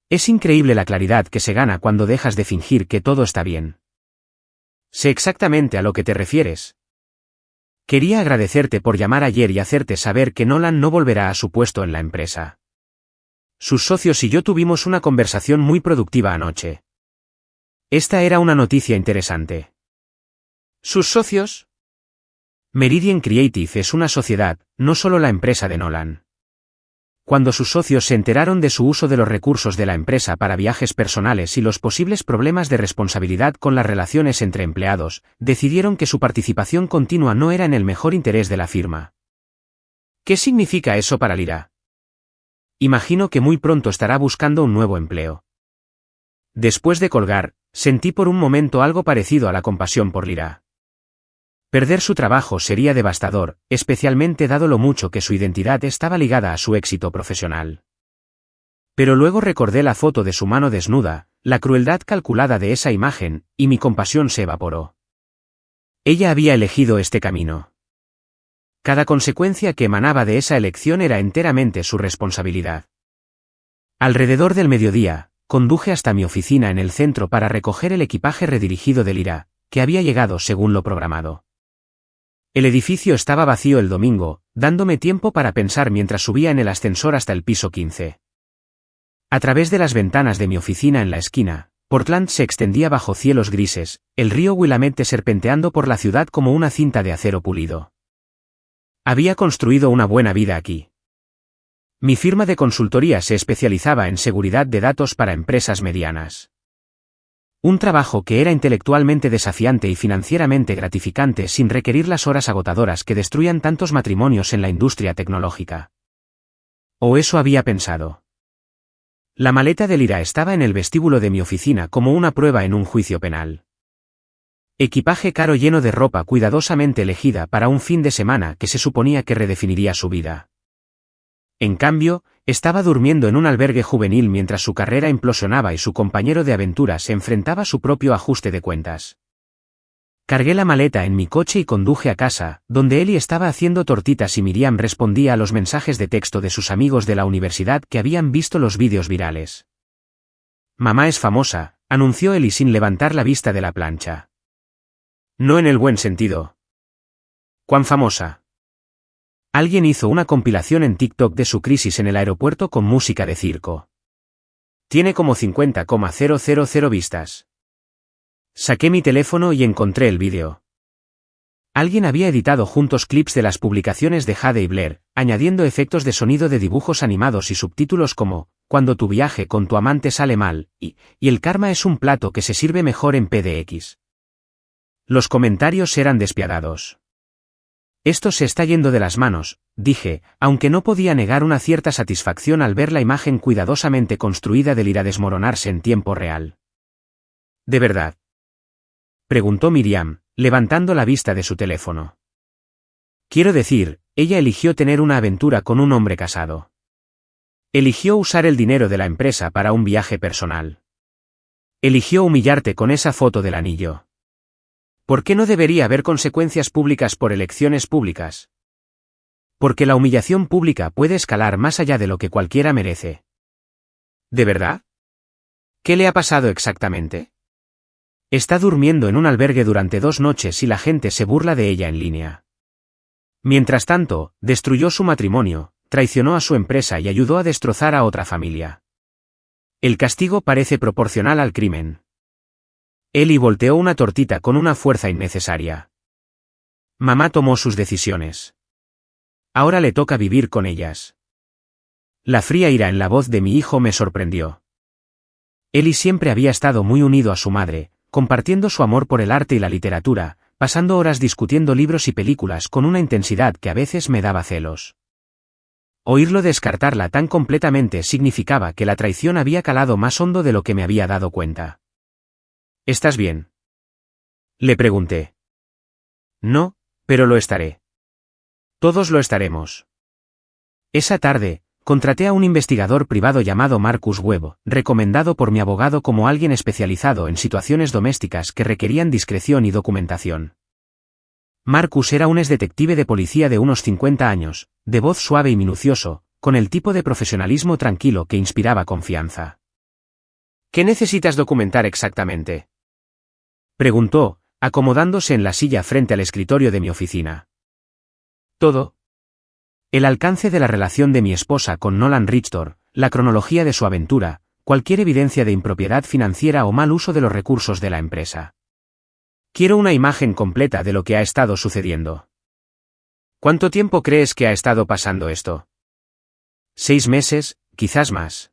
Es increíble la claridad que se gana cuando dejas de fingir que todo está bien. Sé exactamente a lo que te refieres. Quería agradecerte por llamar ayer y hacerte saber que Nolan no volverá a su puesto en la empresa. Sus socios y yo tuvimos una conversación muy productiva anoche. Esta era una noticia interesante. ¿Sus socios? Meridian Creative es una sociedad, no solo la empresa de Nolan. Cuando sus socios se enteraron de su uso de los recursos de la empresa para viajes personales y los posibles problemas de responsabilidad con las relaciones entre empleados, decidieron que su participación continua no era en el mejor interés de la firma. ¿Qué significa eso para Lyra? Imagino que muy pronto estará buscando un nuevo empleo. Después de colgar, sentí por un momento algo parecido a la compasión por Lyra. Perder su trabajo sería devastador, especialmente dado lo mucho que su identidad estaba ligada a su éxito profesional. Pero luego recordé la foto de su mano desnuda, la crueldad calculada de esa imagen, y mi compasión se evaporó. Ella había elegido este camino. Cada consecuencia que emanaba de esa elección era enteramente su responsabilidad. Alrededor del mediodía, conduje hasta mi oficina en el centro para recoger el equipaje redirigido de Lyra, que había llegado según lo programado. El edificio estaba vacío el domingo, dándome tiempo para pensar mientras subía en el ascensor hasta el piso 15. A través de las ventanas de mi oficina en la esquina, Portland se extendía bajo cielos grises, el río Willamette serpenteando por la ciudad como una cinta de acero pulido. Había construido una buena vida aquí. Mi firma de consultoría se especializaba en seguridad de datos para empresas medianas. Un trabajo que era intelectualmente desafiante y financieramente gratificante sin requerir las horas agotadoras que destruían tantos matrimonios en la industria tecnológica. O eso había pensado. La maleta de Lyra estaba en el vestíbulo de mi oficina como una prueba en un juicio penal. Equipaje caro lleno de ropa cuidadosamente elegida para un fin de semana que se suponía que redefiniría su vida. En cambio, estaba durmiendo en un albergue juvenil mientras su carrera implosionaba y su compañero de aventuras enfrentaba su propio ajuste de cuentas. Cargué la maleta en mi coche y conduje a casa, donde Ellie estaba haciendo tortitas y Miriam respondía a los mensajes de texto de sus amigos de la universidad que habían visto los vídeos virales. Mamá es famosa, anunció Ellie sin levantar la vista de la plancha. No en el buen sentido. ¿Cuán famosa? Alguien hizo una compilación en TikTok de su crisis en el aeropuerto con música de circo. Tiene como 50,000 vistas. Saqué mi teléfono y encontré el vídeo. Alguien había editado juntos clips de las publicaciones de Jade y Blair, añadiendo efectos de sonido de dibujos animados y subtítulos como, cuando tu viaje con tu amante sale mal, y el karma es un plato que se sirve mejor en PDX. Los comentarios eran despiadados. Esto se está yendo de las manos, dije, aunque no podía negar una cierta satisfacción al ver la imagen cuidadosamente construida de Lyra desmoronarse en tiempo real. ¿De verdad? Preguntó Miriam, levantando la vista de su teléfono. Quiero decir, ella eligió tener una aventura con un hombre casado. Eligió usar el dinero de la empresa para un viaje personal. Eligió humillarte con esa foto del anillo. ¿Por qué no debería haber consecuencias públicas por elecciones públicas? Porque la humillación pública puede escalar más allá de lo que cualquiera merece. ¿De verdad? ¿Qué le ha pasado exactamente? Está durmiendo en un albergue durante 2 noches y la gente se burla de ella en línea. Mientras tanto, destruyó su matrimonio, traicionó a su empresa y ayudó a destrozar a otra familia. El castigo parece proporcional al crimen. Ellie volteó una tortita con una fuerza innecesaria. Mamá tomó sus decisiones. Ahora le toca vivir con ellas. La fría ira en la voz de mi hijo me sorprendió. Ellie siempre había estado muy unido a su madre, compartiendo su amor por el arte y la literatura, pasando horas discutiendo libros y películas con una intensidad que a veces me daba celos. Oírlo descartarla tan completamente significaba que la traición había calado más hondo de lo que me había dado cuenta. ¿Estás bien?, le pregunté. No, pero lo estaré. Todos lo estaremos. Esa tarde, contraté a un investigador privado llamado Marcus Webb, recomendado por mi abogado como alguien especializado en situaciones domésticas que requerían discreción y documentación. Marcus era un exdetective de policía de unos 50 años, de voz suave y minucioso, con el tipo de profesionalismo tranquilo que inspiraba confianza. ¿Qué necesitas documentar exactamente?, preguntó, acomodándose en la silla frente al escritorio de mi oficina. Todo. El alcance de la relación de mi esposa con Nolan Richter, la cronología de su aventura, cualquier evidencia de impropiedad financiera o mal uso de los recursos de la empresa. Quiero una imagen completa de lo que ha estado sucediendo. ¿Cuánto tiempo crees que ha estado pasando esto? 6 meses, quizás más.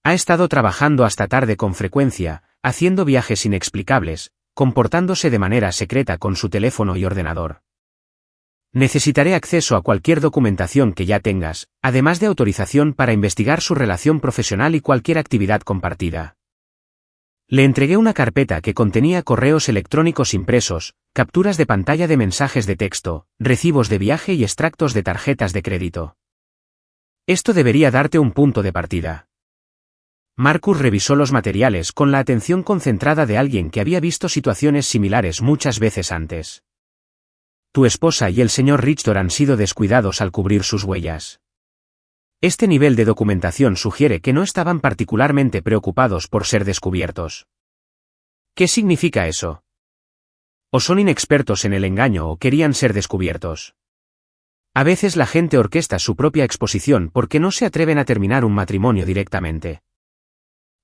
Ha estado trabajando hasta tarde con frecuencia, haciendo viajes inexplicables, comportándose de manera secreta con su teléfono y ordenador. Necesitaré acceso a cualquier documentación que ya tengas, además de autorización para investigar su relación profesional y cualquier actividad compartida. Le entregué una carpeta que contenía correos electrónicos impresos, capturas de pantalla de mensajes de texto, recibos de viaje y extractos de tarjetas de crédito. Esto debería darte un punto de partida. Marcus revisó los materiales con la atención concentrada de alguien que había visto situaciones similares muchas veces antes. Tu esposa y el señor Richter han sido descuidados al cubrir sus huellas. Este nivel de documentación sugiere que no estaban particularmente preocupados por ser descubiertos. ¿Qué significa eso? O son inexpertos en el engaño o querían ser descubiertos. A veces la gente orquesta su propia exposición porque no se atreven a terminar un matrimonio directamente.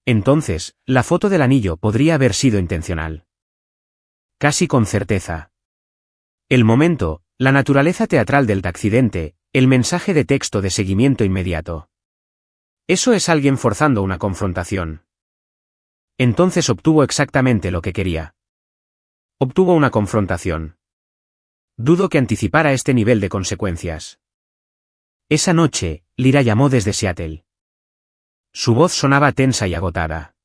Entonces, la foto del anillo podría haber sido intencional. Casi con certeza. El momento, la naturaleza teatral del accidente, el mensaje de texto de seguimiento inmediato. Eso es alguien forzando una confrontación. Entonces obtuvo exactamente lo que quería. Obtuvo una confrontación. Dudo que anticipara este nivel de consecuencias. Esa noche, Lyra llamó desde Seattle. Su voz sonaba tensa y agotada.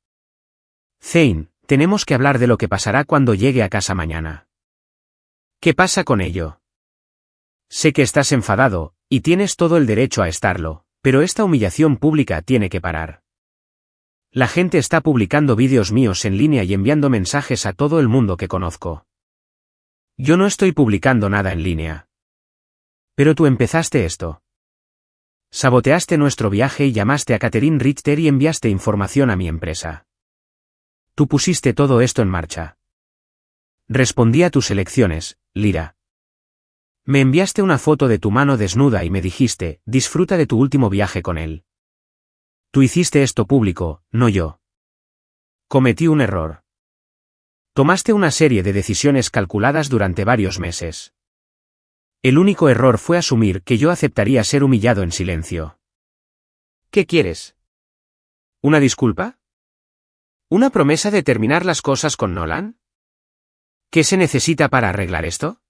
Zane, tenemos que hablar de lo que pasará cuando llegue a casa mañana. ¿Qué pasa con ello? Sé que estás enfadado, y tienes todo el derecho a estarlo, pero esta humillación pública tiene que parar. La gente está publicando vídeos míos en línea y enviando mensajes a todo el mundo que conozco. Yo no estoy publicando nada en línea. Pero tú empezaste esto. Saboteaste nuestro viaje y llamaste a Catherine Richter y enviaste información a mi empresa. Tú pusiste todo esto en marcha. Respondí a tus elecciones, Lyra. Me enviaste una foto de tu mano desnuda y me dijiste, disfruta de tu último viaje con él. Tú hiciste esto público, no yo. Cometí un error. Tomaste una serie de decisiones calculadas durante varios meses. El único error fue asumir que yo aceptaría ser humillado en silencio. ¿Qué quieres? ¿Una disculpa? ¿Una promesa de terminar las cosas con Nolan? ¿Qué se necesita para arreglar esto?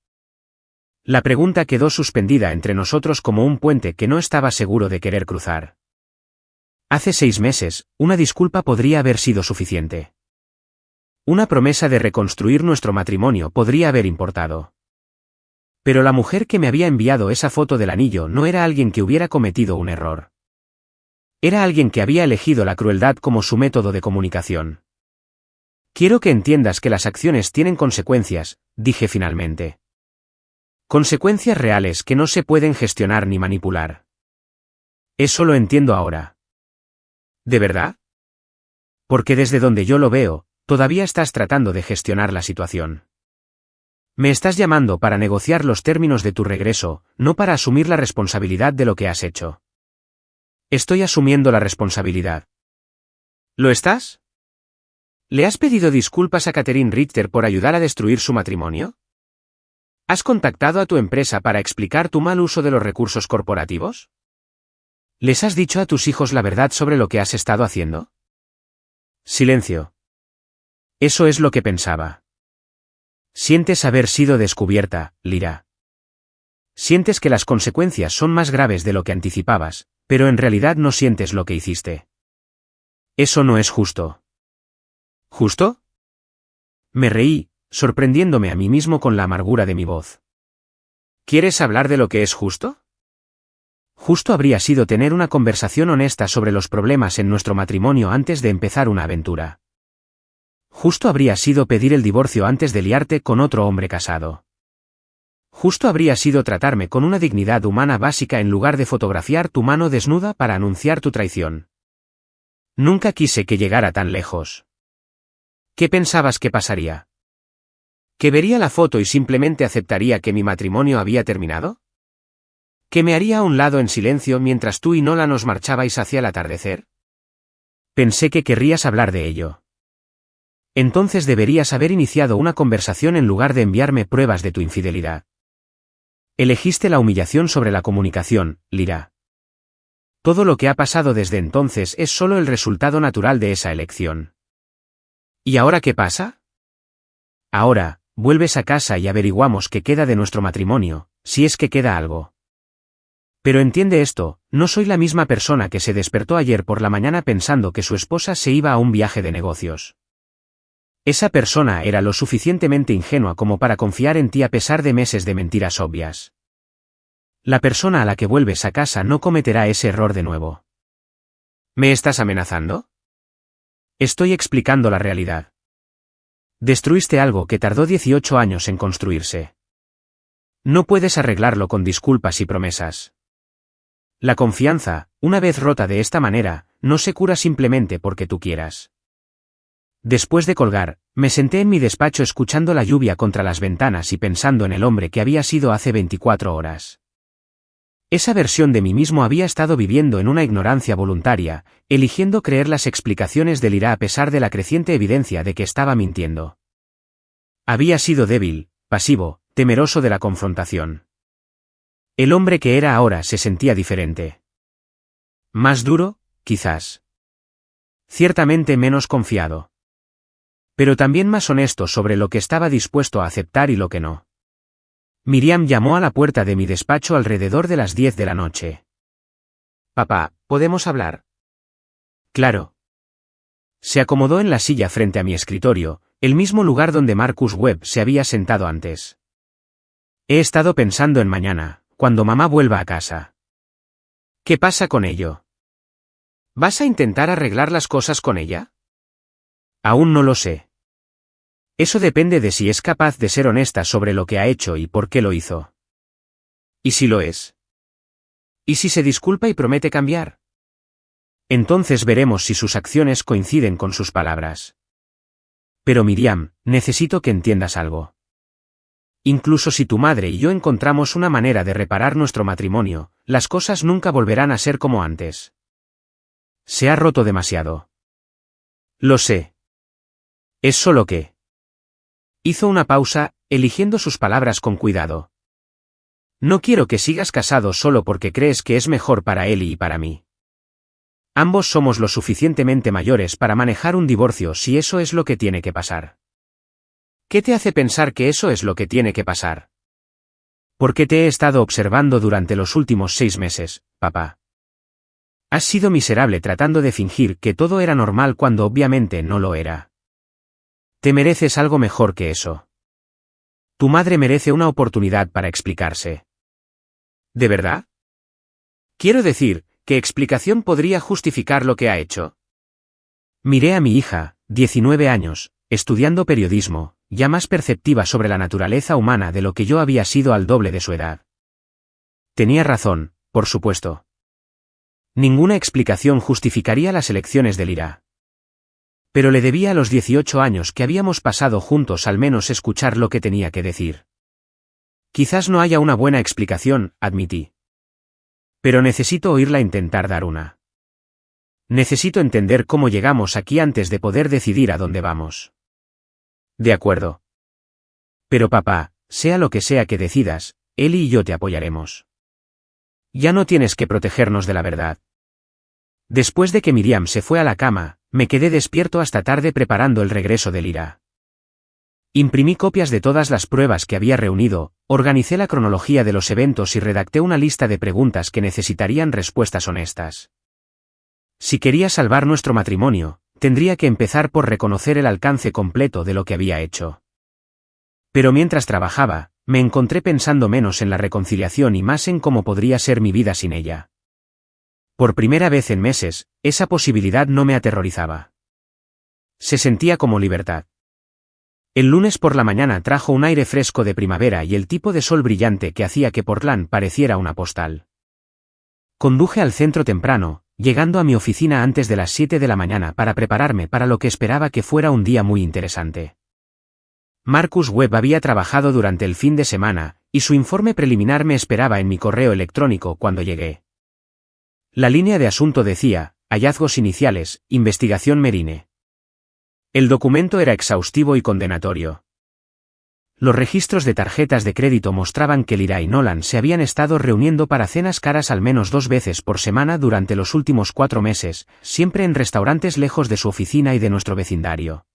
La pregunta quedó suspendida entre nosotros como un puente que no estaba seguro de querer cruzar. Hace 6 meses, una disculpa podría haber sido suficiente. Una promesa de reconstruir nuestro matrimonio podría haber importado. Pero la mujer que me había enviado esa foto del anillo no era alguien que hubiera cometido un error. Era alguien que había elegido la crueldad como su método de comunicación. Quiero que entiendas que las acciones tienen consecuencias, dije finalmente. Consecuencias reales que no se pueden gestionar ni manipular. Eso lo entiendo ahora. ¿De verdad? Porque desde donde yo lo veo, todavía estás tratando de gestionar la situación. Me estás llamando para negociar los términos de tu regreso, no para asumir la responsabilidad de lo que has hecho. Estoy asumiendo la responsabilidad. ¿Lo estás? ¿Le has pedido disculpas a Catherine Richter por ayudar a destruir su matrimonio? ¿Has contactado a tu empresa para explicar tu mal uso de los recursos corporativos? ¿Les has dicho a tus hijos la verdad sobre lo que has estado haciendo? Silencio. Eso es lo que pensaba. Sientes haber sido descubierta, Lyra. Sientes que las consecuencias son más graves de lo que anticipabas, pero en realidad no sientes lo que hiciste. Eso no es justo. ¿Justo? Me reí, sorprendiéndome a mí mismo con la amargura de mi voz. ¿Quieres hablar de lo que es justo? Justo habría sido tener una conversación honesta sobre los problemas en nuestro matrimonio antes de empezar una aventura. Justo habría sido pedir el divorcio antes de liarte con otro hombre casado. Justo habría sido tratarme con una dignidad humana básica en lugar de fotografiar tu mano desnuda para anunciar tu traición. Nunca quise que llegara tan lejos. ¿Qué pensabas que pasaría? ¿Que vería la foto y simplemente aceptaría que mi matrimonio había terminado? ¿Que me haría a un lado en silencio mientras tú y Nolan os marchabais hacia el atardecer? Pensé que querrías hablar de ello. Entonces deberías haber iniciado una conversación en lugar de enviarme pruebas de tu infidelidad. Elegiste la humillación sobre la comunicación, Lyra. Todo lo que ha pasado desde entonces es solo el resultado natural de esa elección. ¿Y ahora qué pasa? Ahora, vuelves a casa y averiguamos qué queda de nuestro matrimonio, si es que queda algo. Pero entiende esto, no soy la misma persona que se despertó ayer por la mañana pensando que su esposa se iba a un viaje de negocios. Esa persona era lo suficientemente ingenua como para confiar en ti a pesar de meses de mentiras obvias. La persona a la que vuelves a casa no cometerá ese error de nuevo. ¿Me estás amenazando? Estoy explicando la realidad. Destruiste algo que tardó 18 años en construirse. No puedes arreglarlo con disculpas y promesas. La confianza, una vez rota de esta manera, no se cura simplemente porque tú quieras. Después de colgar, me senté en mi despacho escuchando la lluvia contra las ventanas y pensando en el hombre que había sido hace 24 horas. Esa versión de mí mismo había estado viviendo en una ignorancia voluntaria, eligiendo creer las explicaciones de Lyra a pesar de la creciente evidencia de que estaba mintiendo. Había sido débil, pasivo, temeroso de la confrontación. El hombre que era ahora se sentía diferente. Más duro, quizás. Ciertamente menos confiado. Pero también más honesto sobre lo que estaba dispuesto a aceptar y lo que no. Miriam llamó a la puerta de mi despacho alrededor de las 10 de la noche. «Papá, ¿podemos hablar?» «Claro». Se acomodó en la silla frente a mi escritorio, el mismo lugar donde Marcus Webb se había sentado antes. «He estado pensando en mañana, cuando mamá vuelva a casa». «¿Qué pasa con ello? ¿Vas a intentar arreglar las cosas con ella?» «Aún no lo sé. Eso depende de si es capaz de ser honesta sobre lo que ha hecho y por qué lo hizo. ¿Y si lo es? ¿Y si se disculpa y promete cambiar? Entonces veremos si sus acciones coinciden con sus palabras. Pero Miriam, necesito que entiendas algo. Incluso si tu madre y yo encontramos una manera de reparar nuestro matrimonio, las cosas nunca volverán a ser como antes. Se ha roto demasiado. Lo sé. Es solo que... Hizo una pausa, eligiendo sus palabras con cuidado. No quiero que sigas casado solo porque crees que es mejor para él y para mí. Ambos somos lo suficientemente mayores para manejar un divorcio si eso es lo que tiene que pasar. ¿Qué te hace pensar que eso es lo que tiene que pasar? Porque te he estado observando durante los últimos 6 meses, papá. Has sido miserable tratando de fingir que todo era normal cuando obviamente no lo era. Te mereces algo mejor que eso. Tu madre merece una oportunidad para explicarse. ¿De verdad? Quiero decir, ¿qué explicación podría justificar lo que ha hecho? Miré a mi hija, 19 años, estudiando periodismo, ya más perceptiva sobre la naturaleza humana de lo que yo había sido al doble de su edad. Tenía razón, por supuesto. Ninguna explicación justificaría las elecciones de Lyra. Pero le debía a los 18 años que habíamos pasado juntos al menos escuchar lo que tenía que decir. Quizás no haya una buena explicación, admití. Pero necesito oírla intentar dar una. Necesito entender cómo llegamos aquí antes de poder decidir a dónde vamos. De acuerdo. Pero papá, sea lo que sea que decidas, él y yo te apoyaremos. Ya no tienes que protegernos de la verdad. Después de que Miriam se fue a la cama, me quedé despierto hasta tarde preparando el regreso de Lyra. Imprimí copias de todas las pruebas que había reunido, organicé la cronología de los eventos y redacté una lista de preguntas que necesitarían respuestas honestas. Si quería salvar nuestro matrimonio, tendría que empezar por reconocer el alcance completo de lo que había hecho. Pero mientras trabajaba, me encontré pensando menos en la reconciliación y más en cómo podría ser mi vida sin ella. Por primera vez en meses, esa posibilidad no me aterrorizaba. Se sentía como libertad. El lunes por la mañana trajo un aire fresco de primavera y el tipo de sol brillante que hacía que Portland pareciera una postal. Conduje al centro temprano, llegando a mi oficina antes de las 7 de la mañana para prepararme para lo que esperaba que fuera un día muy interesante. Marcus Webb había trabajado durante el fin de semana, y su informe preliminar me esperaba en mi correo electrónico cuando llegué. La línea de asunto decía, hallazgos iniciales, investigación Merine. El documento era exhaustivo y condenatorio. Los registros de tarjetas de crédito mostraban que Lyra y Nolan se habían estado reuniendo para cenas caras al menos 2 veces por semana durante los últimos 4 meses, siempre en restaurantes lejos de su oficina y de nuestro vecindario.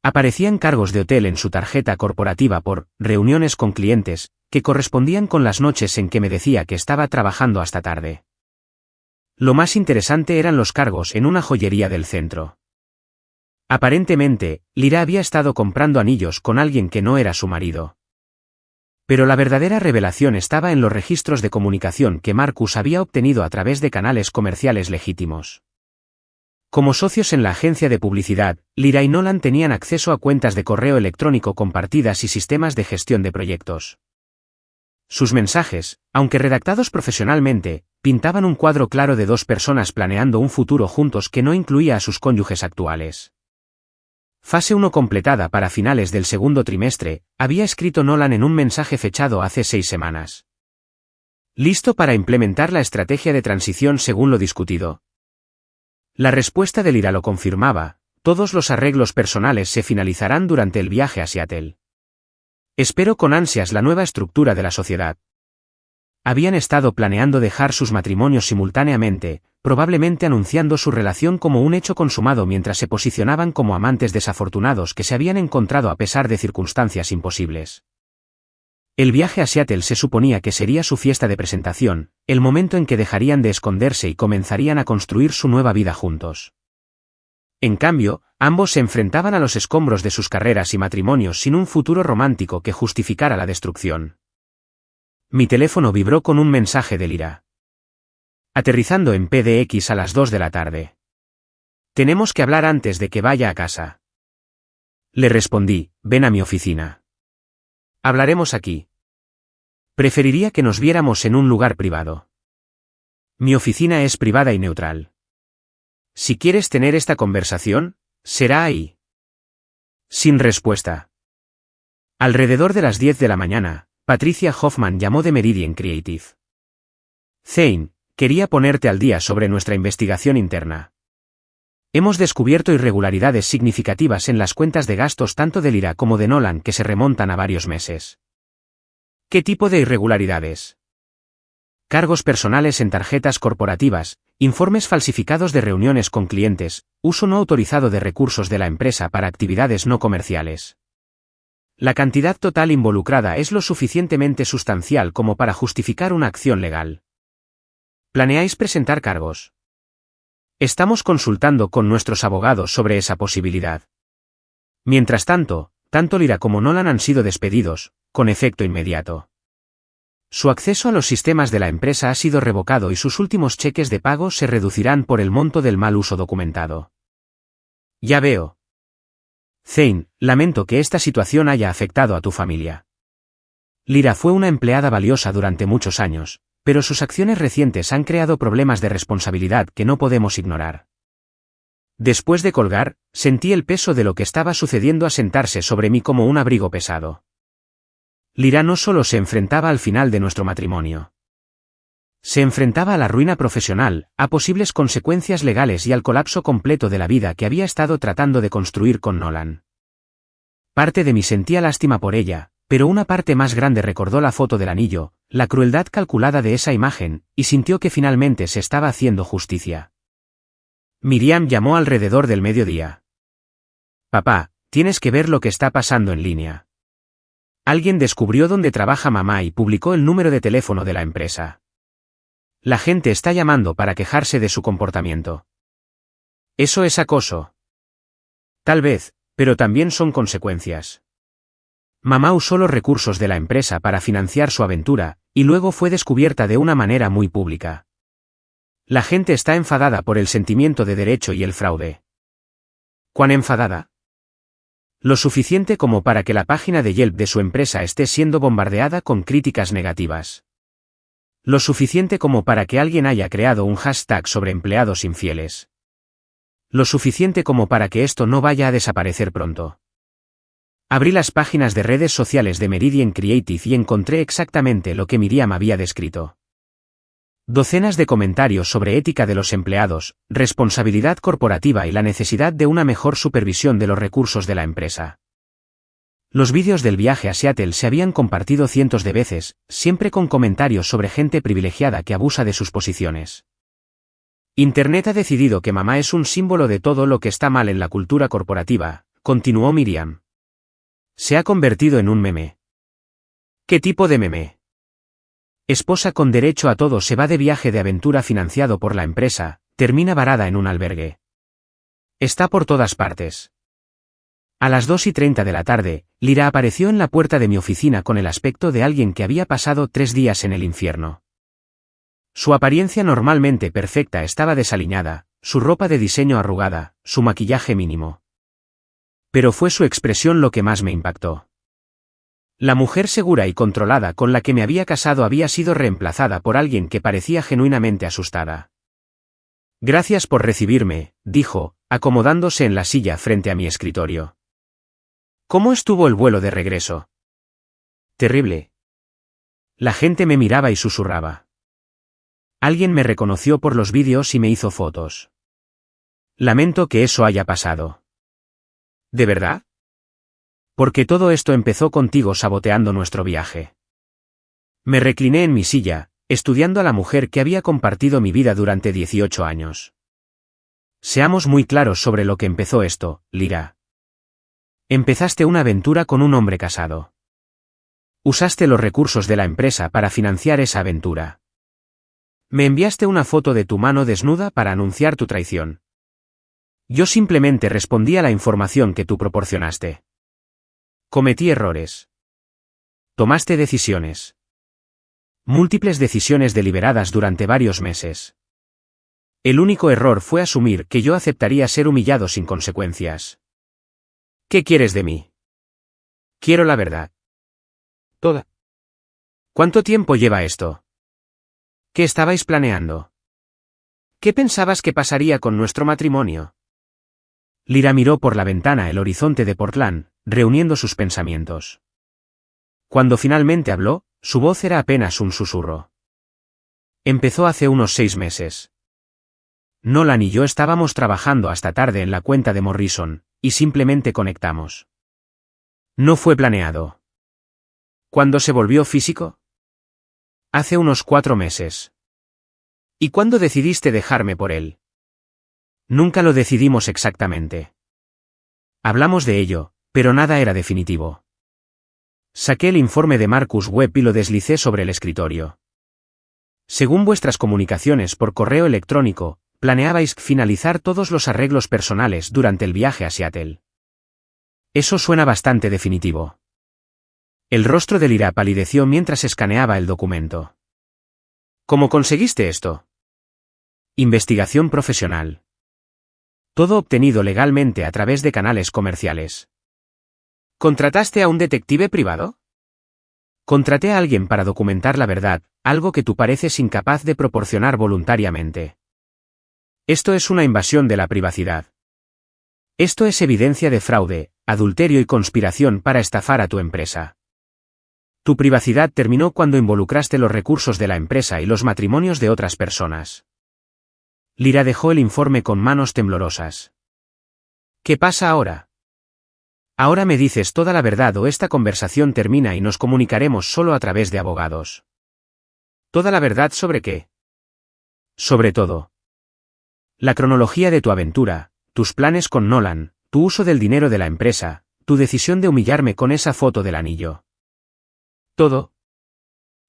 Aparecían cargos de hotel en su tarjeta corporativa por reuniones con clientes, que correspondían con las noches en que me decía que estaba trabajando hasta tarde. Lo más interesante eran los cargos en una joyería del centro. Aparentemente, Lyra había estado comprando anillos con alguien que no era su marido. Pero la verdadera revelación estaba en los registros de comunicación que Marcus había obtenido a través de canales comerciales legítimos. Como socios en la agencia de publicidad, Lyra y Nolan tenían acceso a cuentas de correo electrónico compartidas y sistemas de gestión de proyectos. Sus mensajes, aunque redactados profesionalmente, pintaban un cuadro claro de 2 personas planeando un futuro juntos que no incluía a sus cónyuges actuales. Fase 1 completada para finales del segundo trimestre, había escrito Nolan en un mensaje fechado hace 6 semanas. ¿Listo para implementar la estrategia de transición según lo discutido? La respuesta de Lyra lo confirmaba, todos los arreglos personales se finalizarán durante el viaje a Seattle. Espero con ansias la nueva estructura de la sociedad. Habían estado planeando dejar sus matrimonios simultáneamente, probablemente anunciando su relación como un hecho consumado mientras se posicionaban como amantes desafortunados que se habían encontrado a pesar de circunstancias imposibles. El viaje a Seattle se suponía que sería su fiesta de presentación, el momento en que dejarían de esconderse y comenzarían a construir su nueva vida juntos. En cambio, ambos se enfrentaban a los escombros de sus carreras y matrimonios sin un futuro romántico que justificara la destrucción. Mi teléfono vibró con un mensaje de Lyra. Aterrizando en PDX a las 2 de la tarde. Tenemos que hablar antes de que vaya a casa. Le respondí, ven a mi oficina. Hablaremos aquí. Preferiría que nos viéramos en un lugar privado. Mi oficina es privada y neutral. Si quieres tener esta conversación, será ahí. Sin respuesta. Alrededor de las 10 de la mañana, Patricia Hoffman llamó de Meridian Creative. Zane, quería ponerte al día sobre nuestra investigación interna. Hemos descubierto irregularidades significativas en las cuentas de gastos tanto de Lyra como de Nolan que se remontan a varios meses. ¿Qué tipo de irregularidades? Cargos personales en tarjetas corporativas, informes falsificados de reuniones con clientes, uso no autorizado de recursos de la empresa para actividades no comerciales. La cantidad total involucrada es lo suficientemente sustancial como para justificar una acción legal. ¿Planeáis presentar cargos? Estamos consultando con nuestros abogados sobre esa posibilidad. Mientras tanto, tanto Lyra como Nolan han sido despedidos, con efecto inmediato. Su acceso a los sistemas de la empresa ha sido revocado y sus últimos cheques de pago se reducirán por el monto del mal uso documentado. Ya veo. Zane, lamento que esta situación haya afectado a tu familia. Lyra fue una empleada valiosa durante muchos años, pero sus acciones recientes han creado problemas de responsabilidad que no podemos ignorar. Después de colgar, sentí el peso de lo que estaba sucediendo asentarse sobre mí como un abrigo pesado. Lyra no solo se enfrentaba al final de nuestro matrimonio. Se enfrentaba a la ruina profesional, a posibles consecuencias legales y al colapso completo de la vida que había estado tratando de construir con Nolan. Parte de mí sentía lástima por ella, pero una parte más grande recordó la foto del anillo, la crueldad calculada de esa imagen, y sintió que finalmente se estaba haciendo justicia. Miriam llamó alrededor del mediodía. Papá, tienes que ver lo que está pasando en línea. Alguien descubrió dónde trabaja mamá y publicó el número de teléfono de la empresa. La gente está llamando para quejarse de su comportamiento. ¿Eso es acoso? Tal vez, pero también son consecuencias. Mamá usó los recursos de la empresa para financiar su aventura, y luego fue descubierta de una manera muy pública. La gente está enfadada por el sentimiento de derecho y el fraude. ¿Cuán enfadada? Lo suficiente como para que la página de Yelp de su empresa esté siendo bombardeada con críticas negativas. Lo suficiente como para que alguien haya creado un hashtag sobre empleados infieles. Lo suficiente como para que esto no vaya a desaparecer pronto. Abrí las páginas de redes sociales de Meridian Creative y encontré exactamente lo que Miriam había descrito. Docenas de comentarios sobre ética de los empleados, responsabilidad corporativa y la necesidad de una mejor supervisión de los recursos de la empresa. Los vídeos del viaje a Seattle se habían compartido cientos de veces, siempre con comentarios sobre gente privilegiada que abusa de sus posiciones. Internet ha decidido que mamá es un símbolo de todo lo que está mal en la cultura corporativa, continuó Miriam. Se ha convertido en un meme. ¿Qué tipo de meme? Esposa con derecho a todo se va de viaje de aventura financiado por la empresa, termina varada en un albergue. Está por todas partes. A las 2:30 de la tarde, Lyra apareció en la puerta de mi oficina con el aspecto de alguien que había pasado 3 días en el infierno. Su apariencia normalmente perfecta estaba desaliñada, su ropa de diseño arrugada, su maquillaje mínimo. Pero fue su expresión lo que más me impactó. La mujer segura y controlada con la que me había casado había sido reemplazada por alguien que parecía genuinamente asustada. Gracias por recibirme, dijo, acomodándose en la silla frente a mi escritorio. ¿Cómo estuvo el vuelo de regreso? Terrible. La gente me miraba y susurraba. Alguien me reconoció por los vídeos y me hizo fotos. Lamento que eso haya pasado. ¿De verdad? Porque todo esto empezó contigo saboteando nuestro viaje. Me recliné en mi silla, estudiando a la mujer que había compartido mi vida durante 18 años. Seamos muy claros sobre lo que empezó esto, Lyra. Empezaste una aventura con un hombre casado. Usaste los recursos de la empresa para financiar esa aventura. Me enviaste una foto de tu mano desnuda para anunciar tu traición. Yo simplemente respondí a la información que tú proporcionaste. Cometí errores. Tomaste decisiones. Múltiples decisiones deliberadas durante varios meses. El único error fue asumir que yo aceptaría ser humillado sin consecuencias. ¿Qué quieres de mí? Quiero la verdad. Toda. ¿Cuánto tiempo lleva esto? ¿Qué estabais planeando? ¿Qué pensabas que pasaría con nuestro matrimonio? Lyra miró por la ventana el horizonte de Portland, reuniendo sus pensamientos. Cuando finalmente habló, su voz era apenas un susurro. Empezó hace unos 6 meses. Nolan y yo estábamos trabajando hasta tarde en la cuenta de Morrison, y simplemente conectamos. No fue planeado. ¿Cuándo se volvió físico? Hace unos 4 meses. ¿Y cuándo decidiste dejarme por él? Nunca lo decidimos exactamente. Hablamos de ello, pero nada era definitivo. Saqué el informe de Marcus Webb y lo deslicé sobre el escritorio. Según vuestras comunicaciones por correo electrónico, planeabais finalizar todos los arreglos personales durante el viaje a Seattle. Eso suena bastante definitivo. El rostro de Lyra palideció mientras escaneaba el documento. ¿Cómo conseguiste esto? Investigación profesional. Todo obtenido legalmente a través de canales comerciales. ¿Contrataste a un detective privado? Contraté a alguien para documentar la verdad, algo que tú pareces incapaz de proporcionar voluntariamente. Esto es una invasión de la privacidad. Esto es evidencia de fraude, adulterio y conspiración para estafar a tu empresa. Tu privacidad terminó cuando involucraste los recursos de la empresa y los matrimonios de otras personas. Lyra dejó el informe con manos temblorosas. ¿Qué pasa ahora? Ahora me dices toda la verdad o esta conversación termina y nos comunicaremos solo a través de abogados. ¿Toda la verdad sobre qué? Sobre todo. La cronología de tu aventura, tus planes con Nolan, tu uso del dinero de la empresa, tu decisión de humillarme con esa foto del anillo. Todo.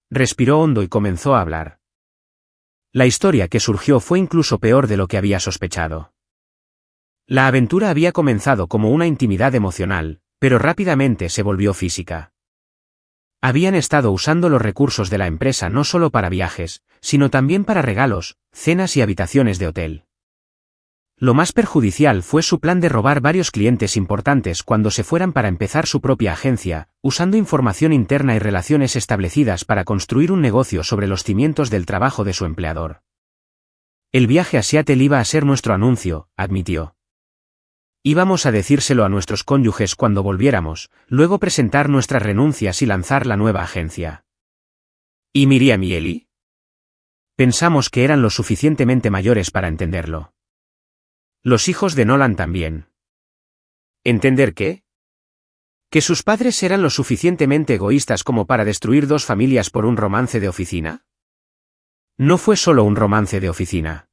Respiró hondo y comenzó a hablar. La historia que surgió fue incluso peor de lo que había sospechado. La aventura había comenzado como una intimidad emocional, pero rápidamente se volvió física. Habían estado usando los recursos de la empresa no solo para viajes, sino también para regalos, cenas y habitaciones de hotel. Lo más perjudicial fue su plan de robar varios clientes importantes cuando se fueran para empezar su propia agencia, usando información interna y relaciones establecidas para construir un negocio sobre los cimientos del trabajo de su empleador. El viaje a Seattle iba a ser nuestro anuncio, admitió. Íbamos a decírselo a nuestros cónyuges cuando volviéramos, luego presentar nuestras renuncias y lanzar la nueva agencia. ¿Y Miriam y Eli? Pensamos que eran lo suficientemente mayores para entenderlo. Los hijos de Nolan también. ¿Entender qué? ¿Que sus padres eran lo suficientemente egoístas como para destruir dos familias por un romance de oficina? No fue solo un romance de oficina.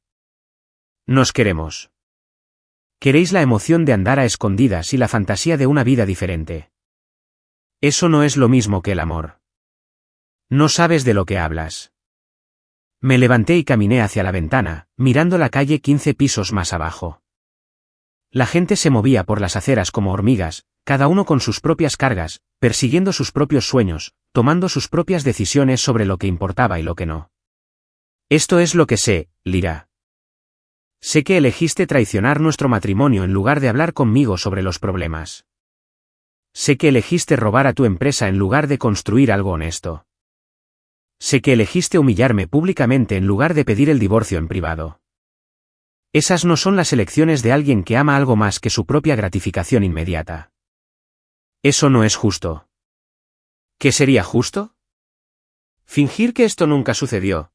Nos queremos. Queréis la emoción de andar a escondidas y la fantasía de una vida diferente. Eso no es lo mismo que el amor. No sabes de lo que hablas. Me levanté y caminé hacia la ventana, mirando la calle 15 pisos más abajo. La gente se movía por las aceras como hormigas, cada uno con sus propias cargas, persiguiendo sus propios sueños, tomando sus propias decisiones sobre lo que importaba y lo que no. Esto es lo que sé, Lyra. Sé que elegiste traicionar nuestro matrimonio en lugar de hablar conmigo sobre los problemas. Sé que elegiste robar a tu empresa en lugar de construir algo honesto. Sé que elegiste humillarme públicamente en lugar de pedir el divorcio en privado. Esas no son las elecciones de alguien que ama algo más que su propia gratificación inmediata. Eso no es justo. ¿Qué sería justo? Fingir que esto nunca sucedió.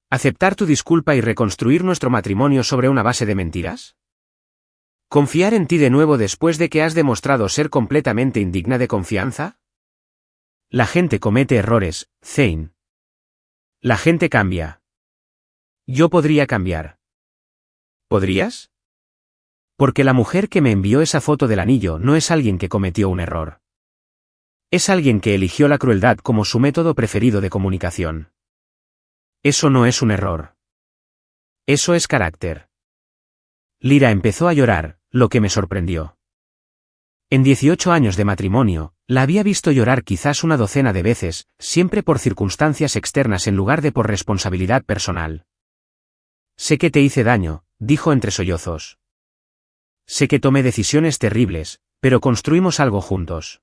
¿Aceptar tu disculpa y reconstruir nuestro matrimonio sobre una base de mentiras? ¿Confiar en ti de nuevo después de que has demostrado ser completamente indigna de confianza? La gente comete errores, Zane. La gente cambia. Yo podría cambiar. ¿Podrías? Porque la mujer que me envió esa foto del anillo no es alguien que cometió un error. Es alguien que eligió la crueldad como su método preferido de comunicación. Eso no es un error. Eso es carácter. Lyra empezó a llorar, lo que me sorprendió. En 18 años de matrimonio, la había visto llorar quizás una docena de veces, siempre por circunstancias externas en lugar de por responsabilidad personal. Sé que te hice daño, dijo entre sollozos. Sé que tomé decisiones terribles, pero construimos algo juntos.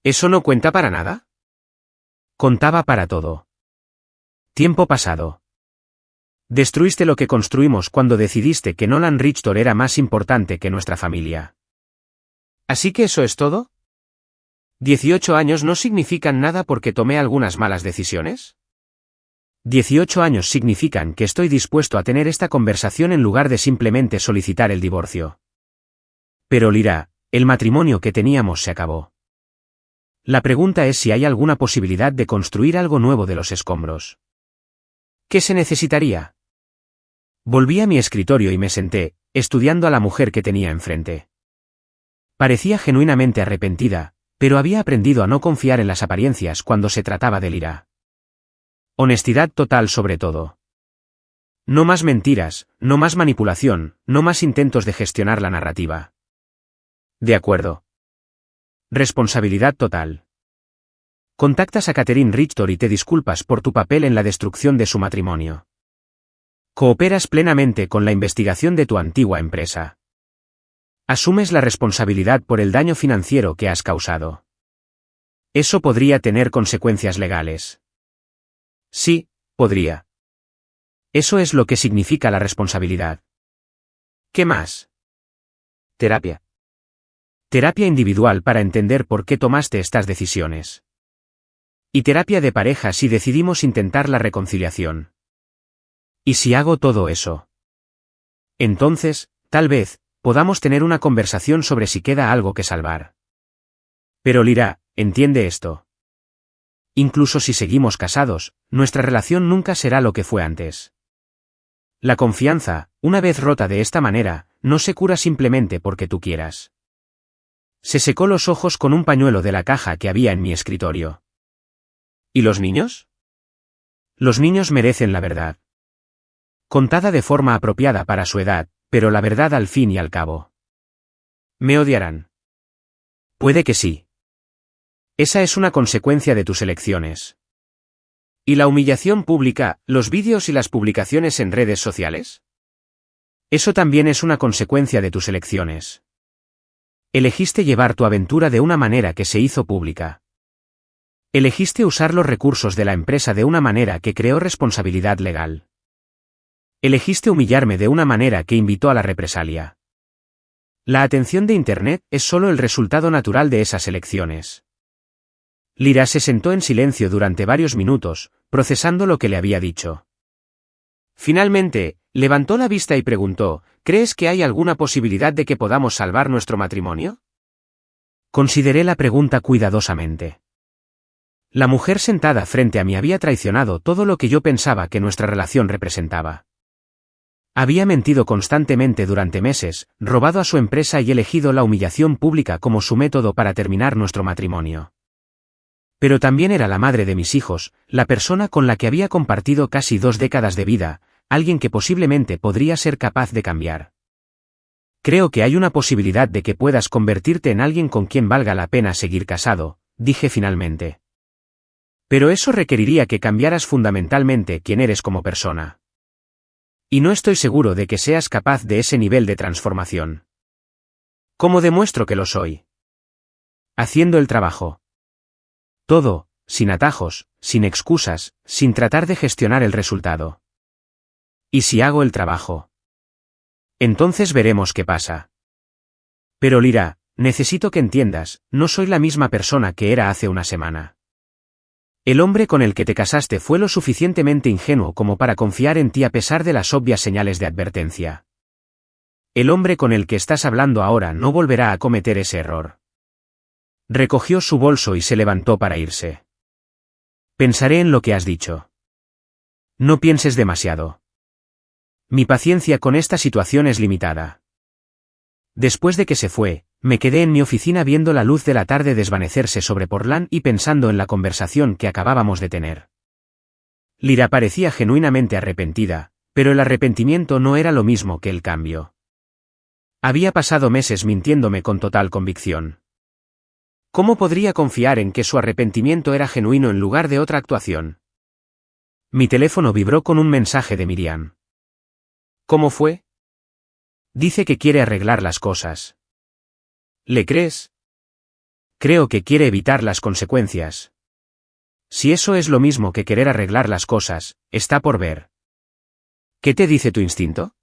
¿Eso no cuenta para nada? Contaba para todo. Tiempo pasado. Destruiste lo que construimos cuando decidiste que Nolan Richter era más importante que nuestra familia. ¿Así que eso es todo? ¿18 años no significan nada porque tomé algunas malas decisiones? 18 años significan que estoy dispuesto a tener esta conversación en lugar de simplemente solicitar el divorcio. Pero Lyra, el matrimonio que teníamos se acabó. La pregunta es si hay alguna posibilidad de construir algo nuevo de los escombros. ¿Qué se necesitaría? Volví a mi escritorio y me senté, estudiando a la mujer que tenía enfrente. Parecía genuinamente arrepentida, pero había aprendido a no confiar en las apariencias cuando se trataba de Lyra. Honestidad total sobre todo. No más mentiras, no más manipulación, no más intentos de gestionar la narrativa. De acuerdo. Responsabilidad total. Contactas a Catherine Richter y te disculpas por tu papel en la destrucción de su matrimonio. Cooperas plenamente con la investigación de tu antigua empresa. Asumes la responsabilidad por el daño financiero que has causado. Eso podría tener consecuencias legales. Sí, podría. Eso es lo que significa la responsabilidad. ¿Qué más? Terapia. Terapia individual para entender por qué tomaste estas decisiones. Y terapia de pareja si decidimos intentar la reconciliación. ¿Y si hago todo eso? Entonces, tal vez, podamos tener una conversación sobre si queda algo que salvar. Pero Lyra, entiende esto. Incluso si seguimos casados, nuestra relación nunca será lo que fue antes. La confianza, una vez rota de esta manera, no se cura simplemente porque tú quieras. Se secó los ojos con un pañuelo de la caja que había en mi escritorio. ¿Y los niños? Los niños merecen la verdad. Contada de forma apropiada para su edad, pero la verdad al fin y al cabo. ¿Me odiarán? Puede que sí. Esa es una consecuencia de tus elecciones. ¿Y la humillación pública, los vídeos y las publicaciones en redes sociales? Eso también es una consecuencia de tus elecciones. Elegiste llevar tu aventura de una manera que se hizo pública. Elegiste usar los recursos de la empresa de una manera que creó responsabilidad legal. Elegiste humillarme de una manera que invitó a la represalia. La atención de Internet es solo el resultado natural de esas elecciones. Lyra se sentó en silencio durante varios minutos, procesando lo que le había dicho. Finalmente, levantó la vista y preguntó, ¿crees que hay alguna posibilidad de que podamos salvar nuestro matrimonio? Consideré la pregunta cuidadosamente. La mujer sentada frente a mí había traicionado todo lo que yo pensaba que nuestra relación representaba. Había mentido constantemente durante meses, robado a su empresa y elegido la humillación pública como su método para terminar nuestro matrimonio. Pero también era la madre de mis hijos, la persona con la que había compartido casi 2 décadas de vida, alguien que posiblemente podría ser capaz de cambiar. Creo que hay una posibilidad de que puedas convertirte en alguien con quien valga la pena seguir casado, dije finalmente. Pero eso requeriría que cambiaras fundamentalmente quién eres como persona. Y no estoy seguro de que seas capaz de ese nivel de transformación. ¿Cómo demuestro que lo soy? Haciendo el trabajo. Todo, sin atajos, sin excusas, sin tratar de gestionar el resultado. ¿Y si hago el trabajo? Entonces veremos qué pasa. Pero Lyra, necesito que entiendas, no soy la misma persona que era hace una semana. El hombre con el que te casaste fue lo suficientemente ingenuo como para confiar en ti a pesar de las obvias señales de advertencia. El hombre con el que estás hablando ahora no volverá a cometer ese error. Recogió su bolso y se levantó para irse. Pensaré en lo que has dicho. No pienses demasiado. Mi paciencia con esta situación es limitada. Después de que se fue, me quedé en mi oficina viendo la luz de la tarde desvanecerse sobre Portland y pensando en la conversación que acabábamos de tener. Lyra parecía genuinamente arrepentida, pero el arrepentimiento no era lo mismo que el cambio. Había pasado meses mintiéndome con total convicción. ¿Cómo podría confiar en que su arrepentimiento era genuino en lugar de otra actuación? Mi teléfono vibró con un mensaje de Miriam. ¿Cómo fue? Dice que quiere arreglar las cosas. ¿Le crees? Creo que quiere evitar las consecuencias. Si eso es lo mismo que querer arreglar las cosas, está por ver. ¿Qué te dice tu instinto?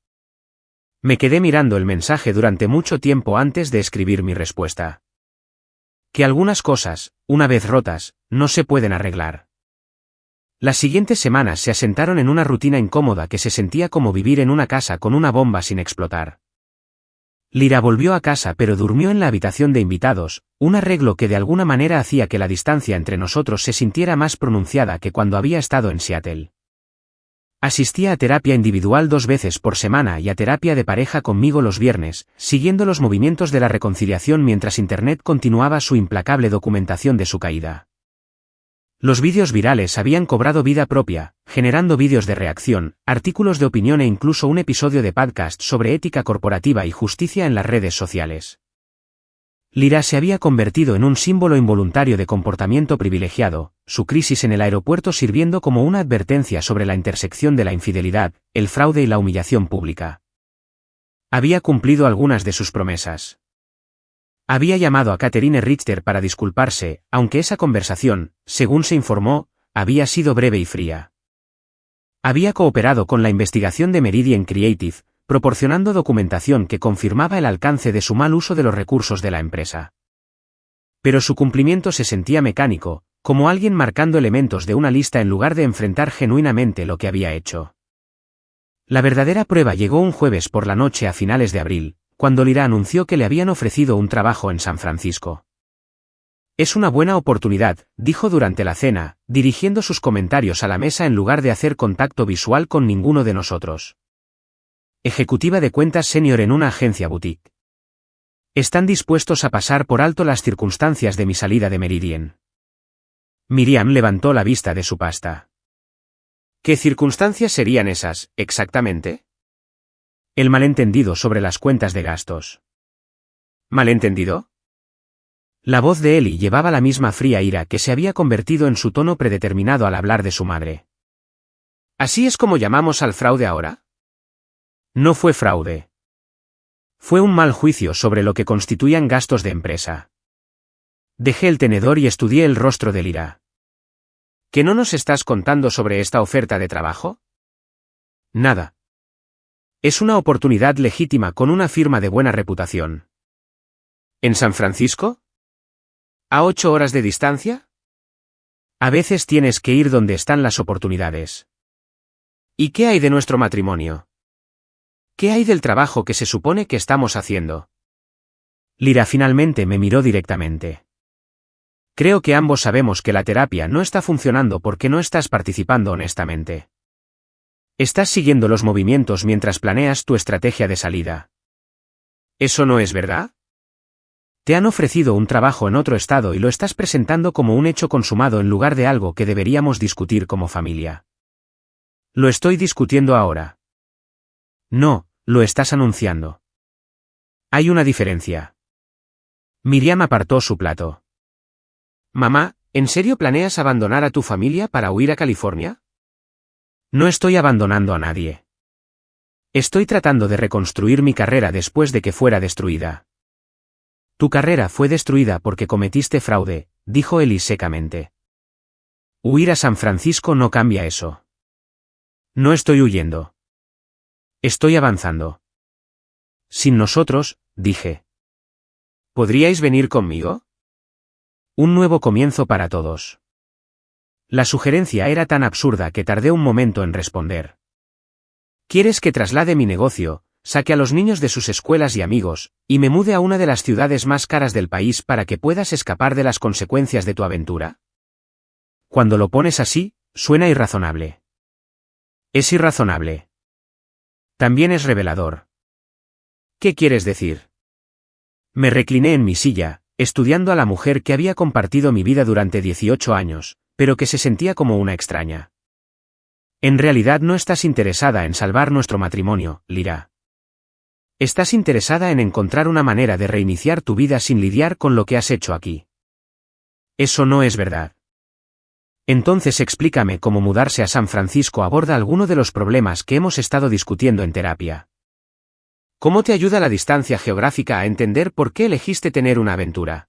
Me quedé mirando el mensaje durante mucho tiempo antes de escribir mi respuesta. Que algunas cosas, una vez rotas, no se pueden arreglar. Las siguientes semanas se asentaron en una rutina incómoda que se sentía como vivir en una casa con una bomba sin explotar. Lyra volvió a casa pero durmió en la habitación de invitados, un arreglo que de alguna manera hacía que la distancia entre nosotros se sintiera más pronunciada que cuando había estado en Seattle. Asistía a terapia individual 2 veces por semana y a terapia de pareja conmigo los viernes, siguiendo los movimientos de la reconciliación mientras Internet continuaba su implacable documentación de su caída. Los vídeos virales habían cobrado vida propia, generando vídeos de reacción, artículos de opinión e incluso un episodio de podcast sobre ética corporativa y justicia en las redes sociales. Lyra se había convertido en un símbolo involuntario de comportamiento privilegiado, su crisis en el aeropuerto sirviendo como una advertencia sobre la intersección de la infidelidad, el fraude y la humillación pública. Había cumplido algunas de sus promesas. Había llamado a Catherine Richter para disculparse, aunque esa conversación, según se informó, había sido breve y fría. Había cooperado con la investigación de Meridian Creative, proporcionando documentación que confirmaba el alcance de su mal uso de los recursos de la empresa. Pero su cumplimiento se sentía mecánico, como alguien marcando elementos de una lista en lugar de enfrentar genuinamente lo que había hecho. La verdadera prueba llegó un jueves por la noche a finales de abril, cuando Lyra anunció que le habían ofrecido un trabajo en San Francisco. Es una buena oportunidad, dijo durante la cena, dirigiendo sus comentarios a la mesa en lugar de hacer contacto visual con ninguno de nosotros. Ejecutiva de cuentas senior en una agencia boutique. Están dispuestos a pasar por alto las circunstancias de mi salida de Meridian. Miriam levantó la vista de su pasta. ¿Qué circunstancias serían esas, exactamente? El malentendido sobre las cuentas de gastos. ¿Malentendido? La voz de Ellie llevaba la misma fría ira que se había convertido en su tono predeterminado al hablar de su madre. ¿Así es como llamamos al fraude ahora? No fue fraude. Fue un mal juicio sobre lo que constituían gastos de empresa. Dejé el tenedor y estudié el rostro de Lyra. ¿Qué no nos estás contando sobre esta oferta de trabajo? Nada. Es una oportunidad legítima con una firma de buena reputación. ¿En San Francisco? ¿A 8 horas de distancia? A veces tienes que ir donde están las oportunidades. ¿Y qué hay de nuestro matrimonio? ¿Qué hay del trabajo que se supone que estamos haciendo? Lyra finalmente me miró directamente. Creo que ambos sabemos que la terapia no está funcionando porque no estás participando honestamente. Estás siguiendo los movimientos mientras planeas tu estrategia de salida. ¿Eso no es verdad? Te han ofrecido un trabajo en otro estado y lo estás presentando como un hecho consumado en lugar de algo que deberíamos discutir como familia. Lo estoy discutiendo ahora. No, lo estás anunciando. Hay una diferencia. Miriam apartó su plato. Mamá, ¿en serio planeas abandonar a tu familia para huir a California? No estoy abandonando a nadie. Estoy tratando de reconstruir mi carrera después de que fuera destruida. Tu carrera fue destruida porque cometiste fraude, dijo Ellie secamente. Huir a San Francisco no cambia eso. No estoy huyendo. Estoy avanzando. Sin nosotros, dije. ¿Podríais venir conmigo? Un nuevo comienzo para todos. La sugerencia era tan absurda que tardé un momento en responder. ¿Quieres que traslade mi negocio, saque a los niños de sus escuelas y amigos, y me mude a una de las ciudades más caras del país para que puedas escapar de las consecuencias de tu aventura? Cuando lo pones así, suena irrazonable. Es irrazonable. También es revelador. ¿Qué quieres decir? Me recliné en mi silla, estudiando a la mujer que había compartido mi vida durante 18 años, pero que se sentía como una extraña. En realidad no estás interesada en salvar nuestro matrimonio, Lyra. Estás interesada en encontrar una manera de reiniciar tu vida sin lidiar con lo que has hecho aquí. Eso no es verdad. Entonces explícame cómo mudarse a San Francisco aborda alguno de los problemas que hemos estado discutiendo en terapia. ¿Cómo te ayuda la distancia geográfica a entender por qué elegiste tener una aventura?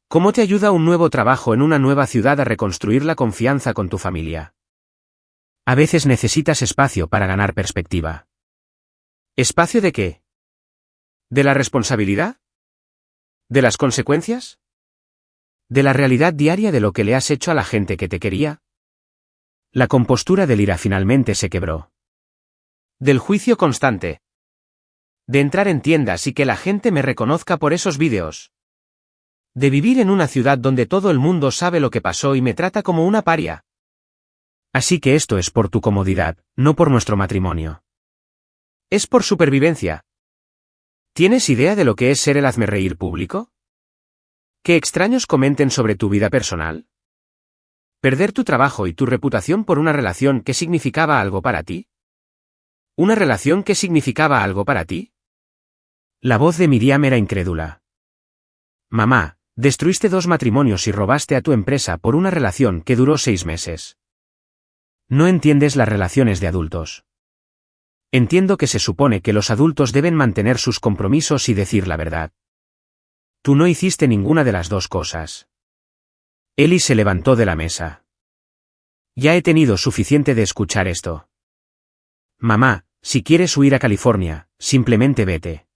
¿Cómo te ayuda un nuevo trabajo en una nueva ciudad a reconstruir la confianza con tu familia? A veces necesitas espacio para ganar perspectiva. ¿Espacio de qué? ¿De la responsabilidad? ¿De las consecuencias? ¿De la realidad diaria de lo que le has hecho a la gente que te quería? La compostura de Lyra finalmente se quebró. Del juicio constante. De entrar en tiendas y que la gente me reconozca por esos vídeos. De vivir en una ciudad donde todo el mundo sabe lo que pasó y me trata como una paria. Así que esto es por tu comodidad, no por nuestro matrimonio. Es por supervivencia. ¿Tienes idea de lo que es ser el hazmerreír público? ¿Que extraños comenten sobre tu vida personal? ¿Perder tu trabajo y tu reputación por una relación que significaba algo para ti? ¿Una relación que significaba algo para ti? La voz de Miriam era incrédula. Mamá, destruiste 2 matrimonios y robaste a tu empresa por una relación que duró 6 meses. No entiendes las relaciones de adultos. Entiendo que se supone que los adultos deben mantener sus compromisos y decir la verdad. Tú no hiciste ninguna de las 2 cosas. Ellie se levantó de la mesa. Ya he tenido suficiente de escuchar esto. Mamá, si quieres huir a California, simplemente vete.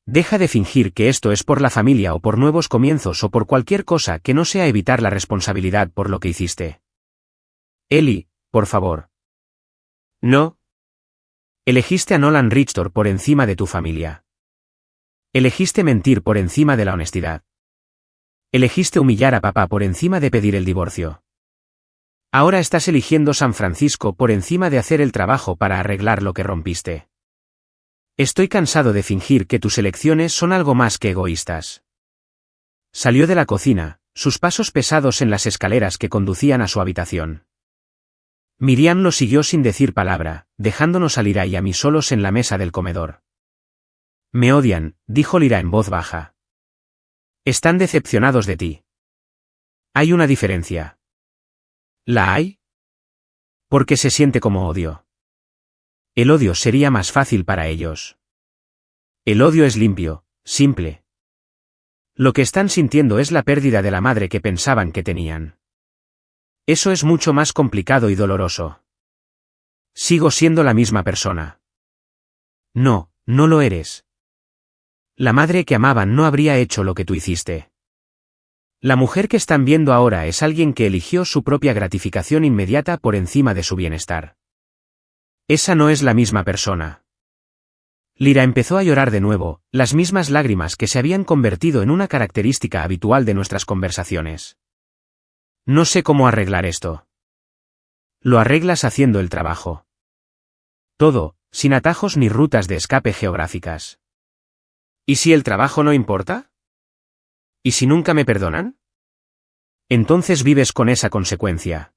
Deja de fingir que esto es por la familia o por nuevos comienzos o por cualquier cosa que no sea evitar la responsabilidad por lo que hiciste. Ellie, por favor. No. Elegiste a Nolan Richter por encima de tu familia. Elegiste mentir por encima de la honestidad. Elegiste humillar a papá por encima de pedir el divorcio. Ahora estás eligiendo San Francisco por encima de hacer el trabajo para arreglar lo que rompiste. Estoy cansado de fingir que tus elecciones son algo más que egoístas. Salió de la cocina, sus pasos pesados en las escaleras que conducían a su habitación. Miriam lo siguió sin decir palabra, dejándonos a Lyra y a mí solos en la mesa del comedor. Me odian, dijo Lyra en voz baja. Están decepcionados de ti. Hay una diferencia. ¿La hay? Porque se siente como odio. El odio sería más fácil para ellos. El odio es limpio, simple. Lo que están sintiendo es la pérdida de la madre que pensaban que tenían. Eso es mucho más complicado y doloroso. Sigo siendo la misma persona. No, no lo eres. La madre que amaban no habría hecho lo que tú hiciste. La mujer que están viendo ahora es alguien que eligió su propia gratificación inmediata por encima de su bienestar. Esa no es la misma persona. Lyra empezó a llorar de nuevo, las mismas lágrimas que se habían convertido en una característica habitual de nuestras conversaciones. No sé cómo arreglar esto. Lo arreglas haciendo el trabajo. Todo, sin atajos ni rutas de escape geográficas. ¿Y si el trabajo no importa? ¿Y si nunca me perdonan? Entonces vives con esa consecuencia.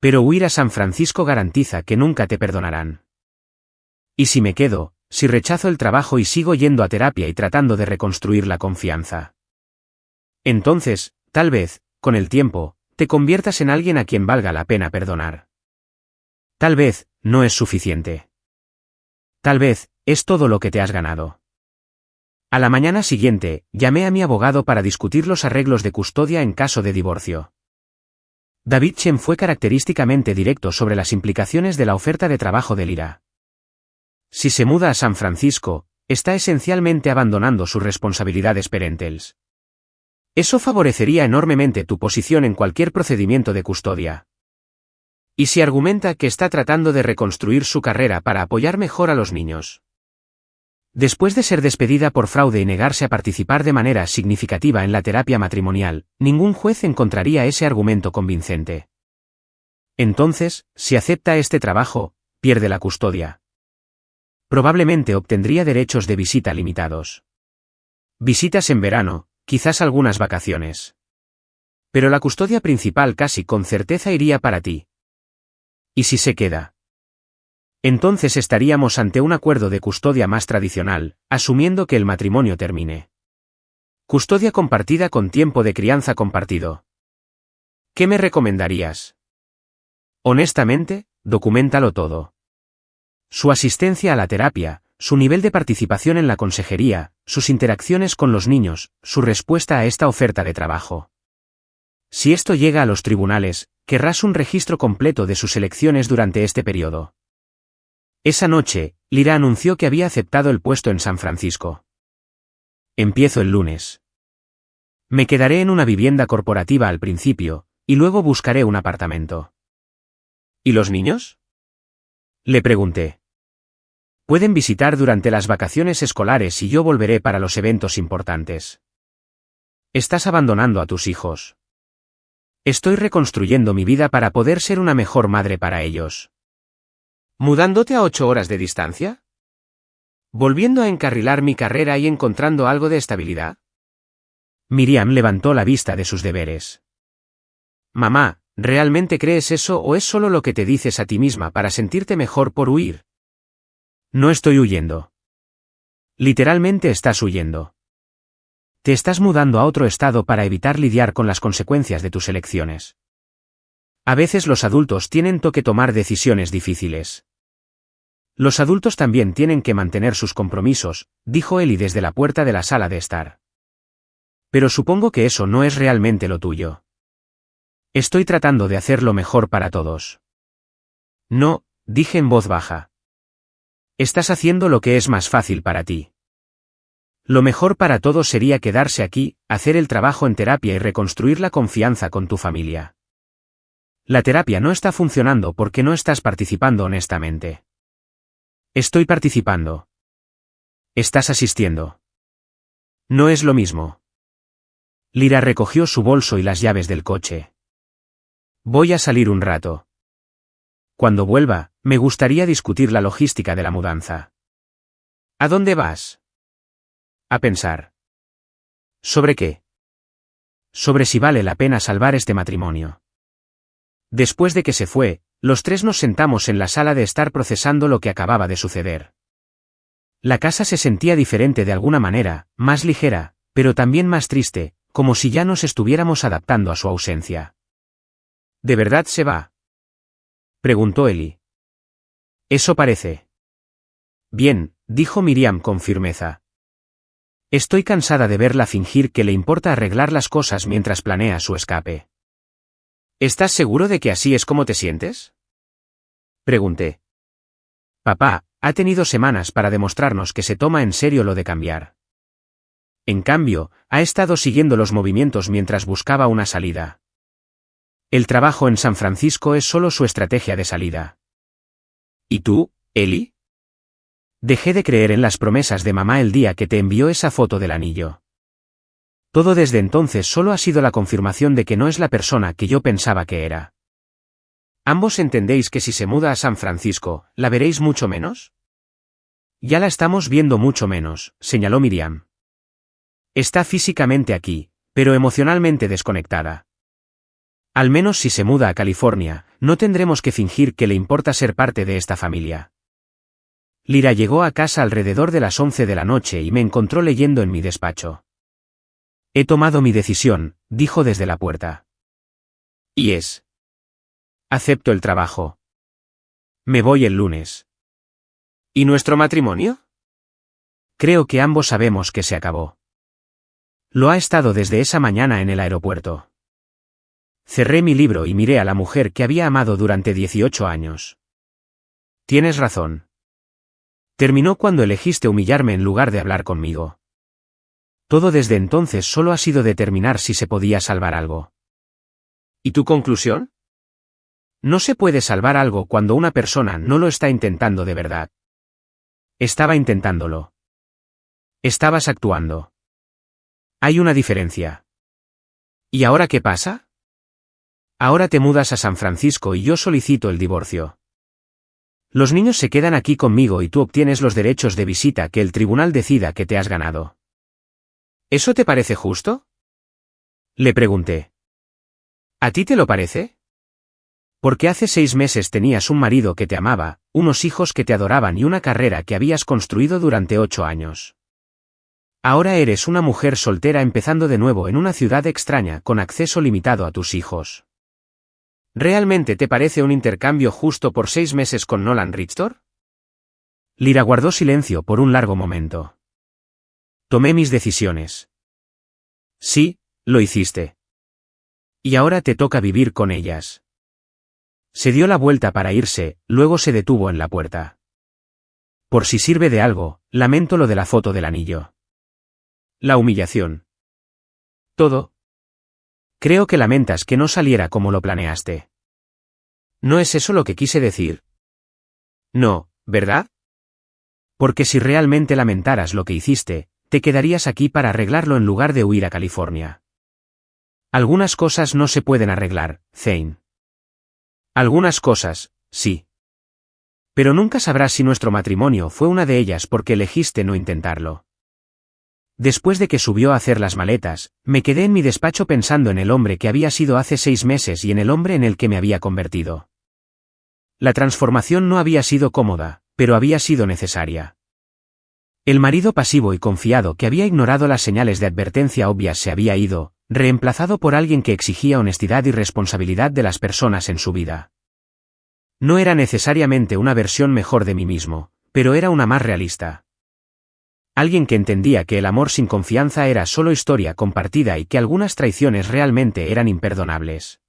Pero huir a San Francisco garantiza que nunca te perdonarán. ¿Y si me quedo, si rechazo el trabajo y sigo yendo a terapia y tratando de reconstruir la confianza? Entonces, tal vez, con el tiempo, te conviertas en alguien a quien valga la pena perdonar. Tal vez, no es suficiente. Tal vez, es todo lo que te has ganado. A la mañana siguiente, llamé a mi abogado para discutir los arreglos de custodia en caso de divorcio. David Chen fue característicamente directo sobre las implicaciones de la oferta de trabajo de Lyra. Si se muda a San Francisco, está esencialmente abandonando sus responsabilidades parentales. Eso favorecería enormemente tu posición en cualquier procedimiento de custodia. Y si argumenta que está tratando de reconstruir su carrera para apoyar mejor a los niños. Después de ser despedida por fraude y negarse a participar de manera significativa en la terapia matrimonial, ningún juez encontraría ese argumento convincente. Entonces, si acepta este trabajo, pierde la custodia. Probablemente obtendría derechos de visita limitados. Visitas en verano, quizás algunas vacaciones. Pero la custodia principal casi con certeza iría para ti. ¿Y si se queda? Entonces estaríamos ante un acuerdo de custodia más tradicional, asumiendo que el matrimonio termine. Custodia compartida con tiempo de crianza compartido. ¿Qué me recomendarías? Honestamente, documéntalo todo. Su asistencia a la terapia, su nivel de participación en la consejería, sus interacciones con los niños, su respuesta a esta oferta de trabajo. Si esto llega a los tribunales, querrás un registro completo de sus elecciones durante este periodo. Esa noche, Lyra anunció que había aceptado el puesto en San Francisco. Empiezo el lunes. Me quedaré en una vivienda corporativa al principio, y luego buscaré un apartamento. ¿Y los niños? Le pregunté. Pueden visitar durante las vacaciones escolares y yo volveré para los eventos importantes. Estás abandonando a tus hijos. Estoy reconstruyendo mi vida para poder ser una mejor madre para ellos. ¿Mudándote a 8 horas de distancia? ¿Volviendo a encarrilar mi carrera y encontrando algo de estabilidad? Miriam levantó la vista de sus deberes. Mamá, ¿realmente crees eso o es solo lo que te dices a ti misma para sentirte mejor por huir? No estoy huyendo. Literalmente estás huyendo. Te estás mudando a otro estado para evitar lidiar con las consecuencias de tus elecciones. A veces los adultos tienen que tomar decisiones difíciles. Los adultos también tienen que mantener sus compromisos, dijo Eli desde la puerta de la sala de estar. Pero supongo que eso no es realmente lo tuyo. Estoy tratando de hacer lo mejor para todos. No, dije en voz baja. Estás haciendo lo que es más fácil para ti. Lo mejor para todos sería quedarse aquí, hacer el trabajo en terapia y reconstruir la confianza con tu familia. La terapia no está funcionando porque no estás participando honestamente. Estoy participando. Estás asistiendo. No es lo mismo. Lyra recogió su bolso y las llaves del coche. Voy a salir un rato. Cuando vuelva, me gustaría discutir la logística de la mudanza. ¿A dónde vas? A pensar. ¿Sobre qué? Sobre si vale la pena salvar este matrimonio. Después de que se fue, los tres nos sentamos en la sala de estar procesando lo que acababa de suceder. La casa se sentía diferente de alguna manera, más ligera, pero también más triste, como si ya nos estuviéramos adaptando a su ausencia. ¿De verdad se va?, preguntó Eli. Eso parece. Bien, dijo Miriam con firmeza. Estoy cansada de verla fingir que le importa arreglar las cosas mientras planea su escape. ¿Estás seguro de que así es como te sientes?, pregunté. Papá ha tenido semanas para demostrarnos que se toma en serio lo de cambiar. En cambio, ha estado siguiendo los movimientos mientras buscaba una salida. El trabajo en San Francisco es solo su estrategia de salida. ¿Y tú, Eli? Dejé de creer en las promesas de mamá el día que te envió esa foto del anillo. Todo desde entonces solo ha sido la confirmación de que no es la persona que yo pensaba que era. ¿Ambos entendéis que si se muda a San Francisco, la veréis mucho menos? Ya la estamos viendo mucho menos, señaló Miriam. Está físicamente aquí, pero emocionalmente desconectada. Al menos si se muda a California, no tendremos que fingir que le importa ser parte de esta familia. Lyra llegó a casa alrededor de las 11 de la noche y me encontró leyendo en mi despacho. He tomado mi decisión, dijo desde la puerta. ¿Y es? Acepto el trabajo. Me voy el lunes. ¿Y nuestro matrimonio? Creo que ambos sabemos que se acabó. Lo ha estado desde esa mañana en el aeropuerto. Cerré mi libro y miré a la mujer que había amado durante 18 años. Tienes razón. Terminó cuando elegiste humillarme en lugar de hablar conmigo. Todo desde entonces solo ha sido determinar si se podía salvar algo. ¿Y tu conclusión? No se puede salvar algo cuando una persona no lo está intentando de verdad. Estaba intentándolo. Estabas actuando. Hay una diferencia. ¿Y ahora qué pasa? Ahora te mudas a San Francisco y yo solicito el divorcio. Los niños se quedan aquí conmigo y tú obtienes los derechos de visita que el tribunal decida que te has ganado. ¿Eso te parece justo?, le pregunté. ¿A ti te lo parece? Porque hace 6 meses tenías un marido que te amaba, unos hijos que te adoraban y una carrera que habías construido durante 8 años. Ahora eres una mujer soltera empezando de nuevo en una ciudad extraña con acceso limitado a tus hijos. ¿Realmente te parece un intercambio justo por 6 meses con Nolan Richter? Lyra guardó silencio por un largo momento. Tomé mis decisiones. Sí, lo hiciste. Y ahora te toca vivir con ellas. Se dio la vuelta para irse, luego se detuvo en la puerta. Por si sirve de algo, lamento lo de la foto del anillo. La humillación. Todo. Creo que lamentas que no saliera como lo planeaste. ¿No es eso lo que quise decir? No, ¿verdad? Porque si realmente lamentaras lo que hiciste, te quedarías aquí para arreglarlo en lugar de huir a California. Algunas cosas no se pueden arreglar, Zane. Algunas cosas, sí. Pero nunca sabrás si nuestro matrimonio fue una de ellas porque elegiste no intentarlo. Después de que subió a hacer las maletas, me quedé en mi despacho pensando en el hombre que había sido hace 6 meses y en el hombre en el que me había convertido. La transformación no había sido cómoda, pero había sido necesaria. El marido pasivo y confiado que había ignorado las señales de advertencia obvias se había ido, reemplazado por alguien que exigía honestidad y responsabilidad de las personas en su vida. No era necesariamente una versión mejor de mí mismo, pero era una más realista. Alguien que entendía que el amor sin confianza era solo historia compartida y que algunas traiciones realmente eran imperdonables.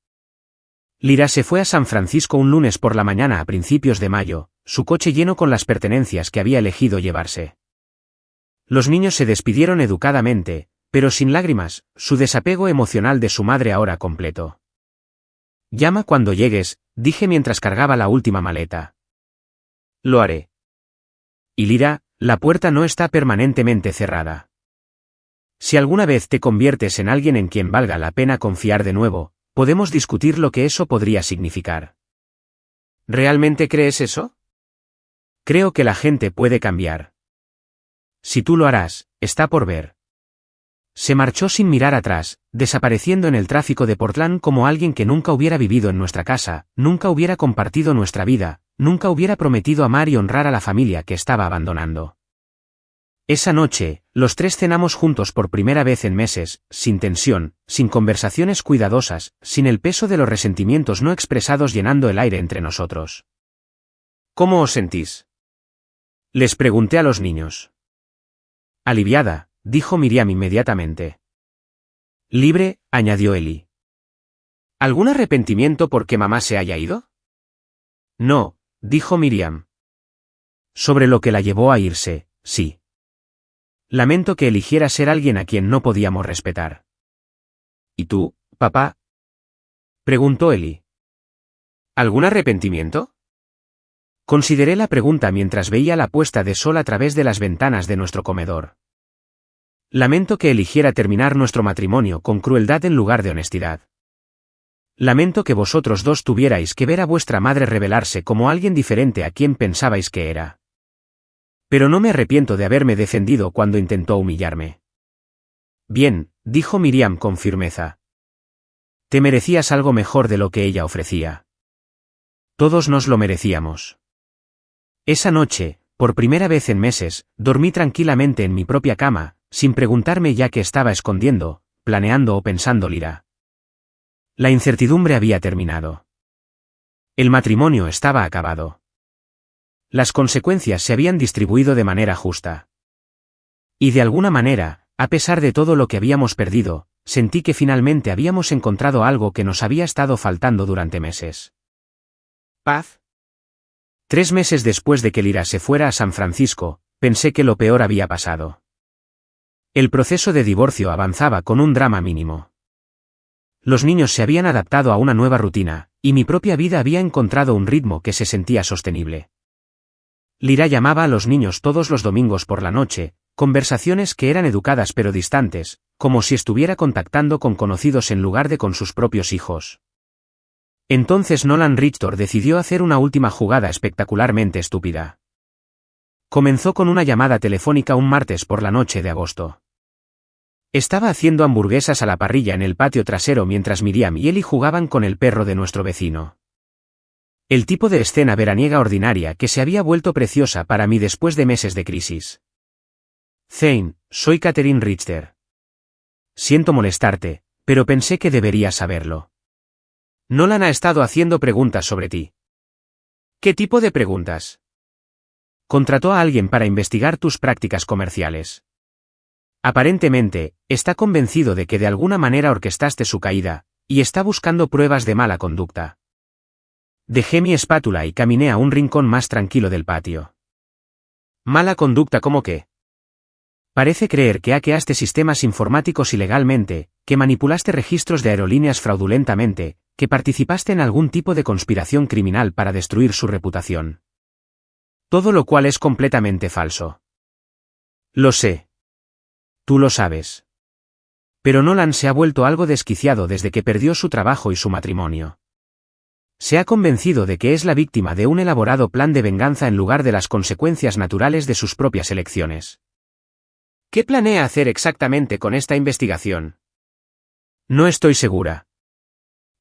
Lyra se fue a San Francisco un lunes por la mañana a principios de mayo, su coche lleno con las pertenencias que había elegido llevarse. Los niños se despidieron educadamente, pero sin lágrimas, su desapego emocional de su madre ahora completo. Llama cuando llegues, dije mientras cargaba la última maleta. Lo haré. Y Lyra, la puerta no está permanentemente cerrada. Si alguna vez te conviertes en alguien en quien valga la pena confiar de nuevo, podemos discutir lo que eso podría significar. ¿Realmente crees eso? Creo que la gente puede cambiar. Si tú lo harás, está por ver. Se marchó sin mirar atrás, desapareciendo en el tráfico de Portland como alguien que nunca hubiera vivido en nuestra casa, nunca hubiera compartido nuestra vida, nunca hubiera prometido amar y honrar a la familia que estaba abandonando. Esa noche, los tres cenamos juntos por primera vez en meses, sin tensión, sin conversaciones cuidadosas, sin el peso de los resentimientos no expresados llenando el aire entre nosotros. ¿Cómo os sentís? Les pregunté a los niños. Aliviada, dijo Miriam inmediatamente. Libre, añadió Eli. ¿Algún arrepentimiento porque mamá se haya ido? No, dijo Miriam. Sobre lo que la llevó a irse, sí. Lamento que eligiera ser alguien a quien no podíamos respetar. ¿Y tú, papá? Preguntó Eli. ¿Algún arrepentimiento? Consideré la pregunta mientras veía la puesta de sol a través de las ventanas de nuestro comedor. Lamento que eligiera terminar nuestro matrimonio con crueldad en lugar de honestidad. Lamento que vosotros dos tuvierais que ver a vuestra madre revelarse como alguien diferente a quien pensabais que era. Pero no me arrepiento de haberme defendido cuando intentó humillarme. Bien, dijo Miriam con firmeza. Te merecías algo mejor de lo que ella ofrecía. Todos nos lo merecíamos. Esa noche, por primera vez en meses, dormí tranquilamente en mi propia cama, sin preguntarme ya que estaba escondiendo, planeando o pensando Lira. La incertidumbre había terminado. El matrimonio estaba acabado. Las consecuencias se habían distribuido de manera justa. Y de alguna manera, a pesar de todo lo que habíamos perdido, sentí que finalmente habíamos encontrado algo que nos había estado faltando durante meses. Paz. 3 meses después de que Lira se fuera a San Francisco, pensé que lo peor había pasado. El proceso de divorcio avanzaba con un drama mínimo. Los niños se habían adaptado a una nueva rutina, y mi propia vida había encontrado un ritmo que se sentía sostenible. Lira llamaba a los niños todos los domingos por la noche, conversaciones que eran educadas pero distantes, como si estuviera contactando con conocidos en lugar de con sus propios hijos. Entonces Nolan Richter decidió hacer una última jugada espectacularmente estúpida. Comenzó con una llamada telefónica un martes por la noche de agosto. Estaba haciendo hamburguesas a la parrilla en el patio trasero mientras Miriam y Eli jugaban con el perro de nuestro vecino. El tipo de escena veraniega ordinaria que se había vuelto preciosa para mí después de meses de crisis. Zane, soy Catherine Richter. Siento molestarte, pero pensé que deberías saberlo. Nolan ha estado haciendo preguntas sobre ti. ¿Qué tipo de preguntas? Contrató a alguien para investigar tus prácticas comerciales. Aparentemente, está convencido de que de alguna manera orquestaste su caída, y está buscando pruebas de mala conducta. Dejé mi espátula y caminé a un rincón más tranquilo del patio. ¿Mala conducta cómo qué? Parece creer que hackeaste sistemas informáticos ilegalmente, que manipulaste registros de aerolíneas fraudulentamente, que participaste en algún tipo de conspiración criminal para destruir su reputación. Todo lo cual es completamente falso. Lo sé. Tú lo sabes. Pero Nolan se ha vuelto algo desquiciado desde que perdió su trabajo y su matrimonio. Se ha convencido de que es la víctima de un elaborado plan de venganza en lugar de las consecuencias naturales de sus propias elecciones. ¿Qué planea hacer exactamente con esta investigación? No estoy segura.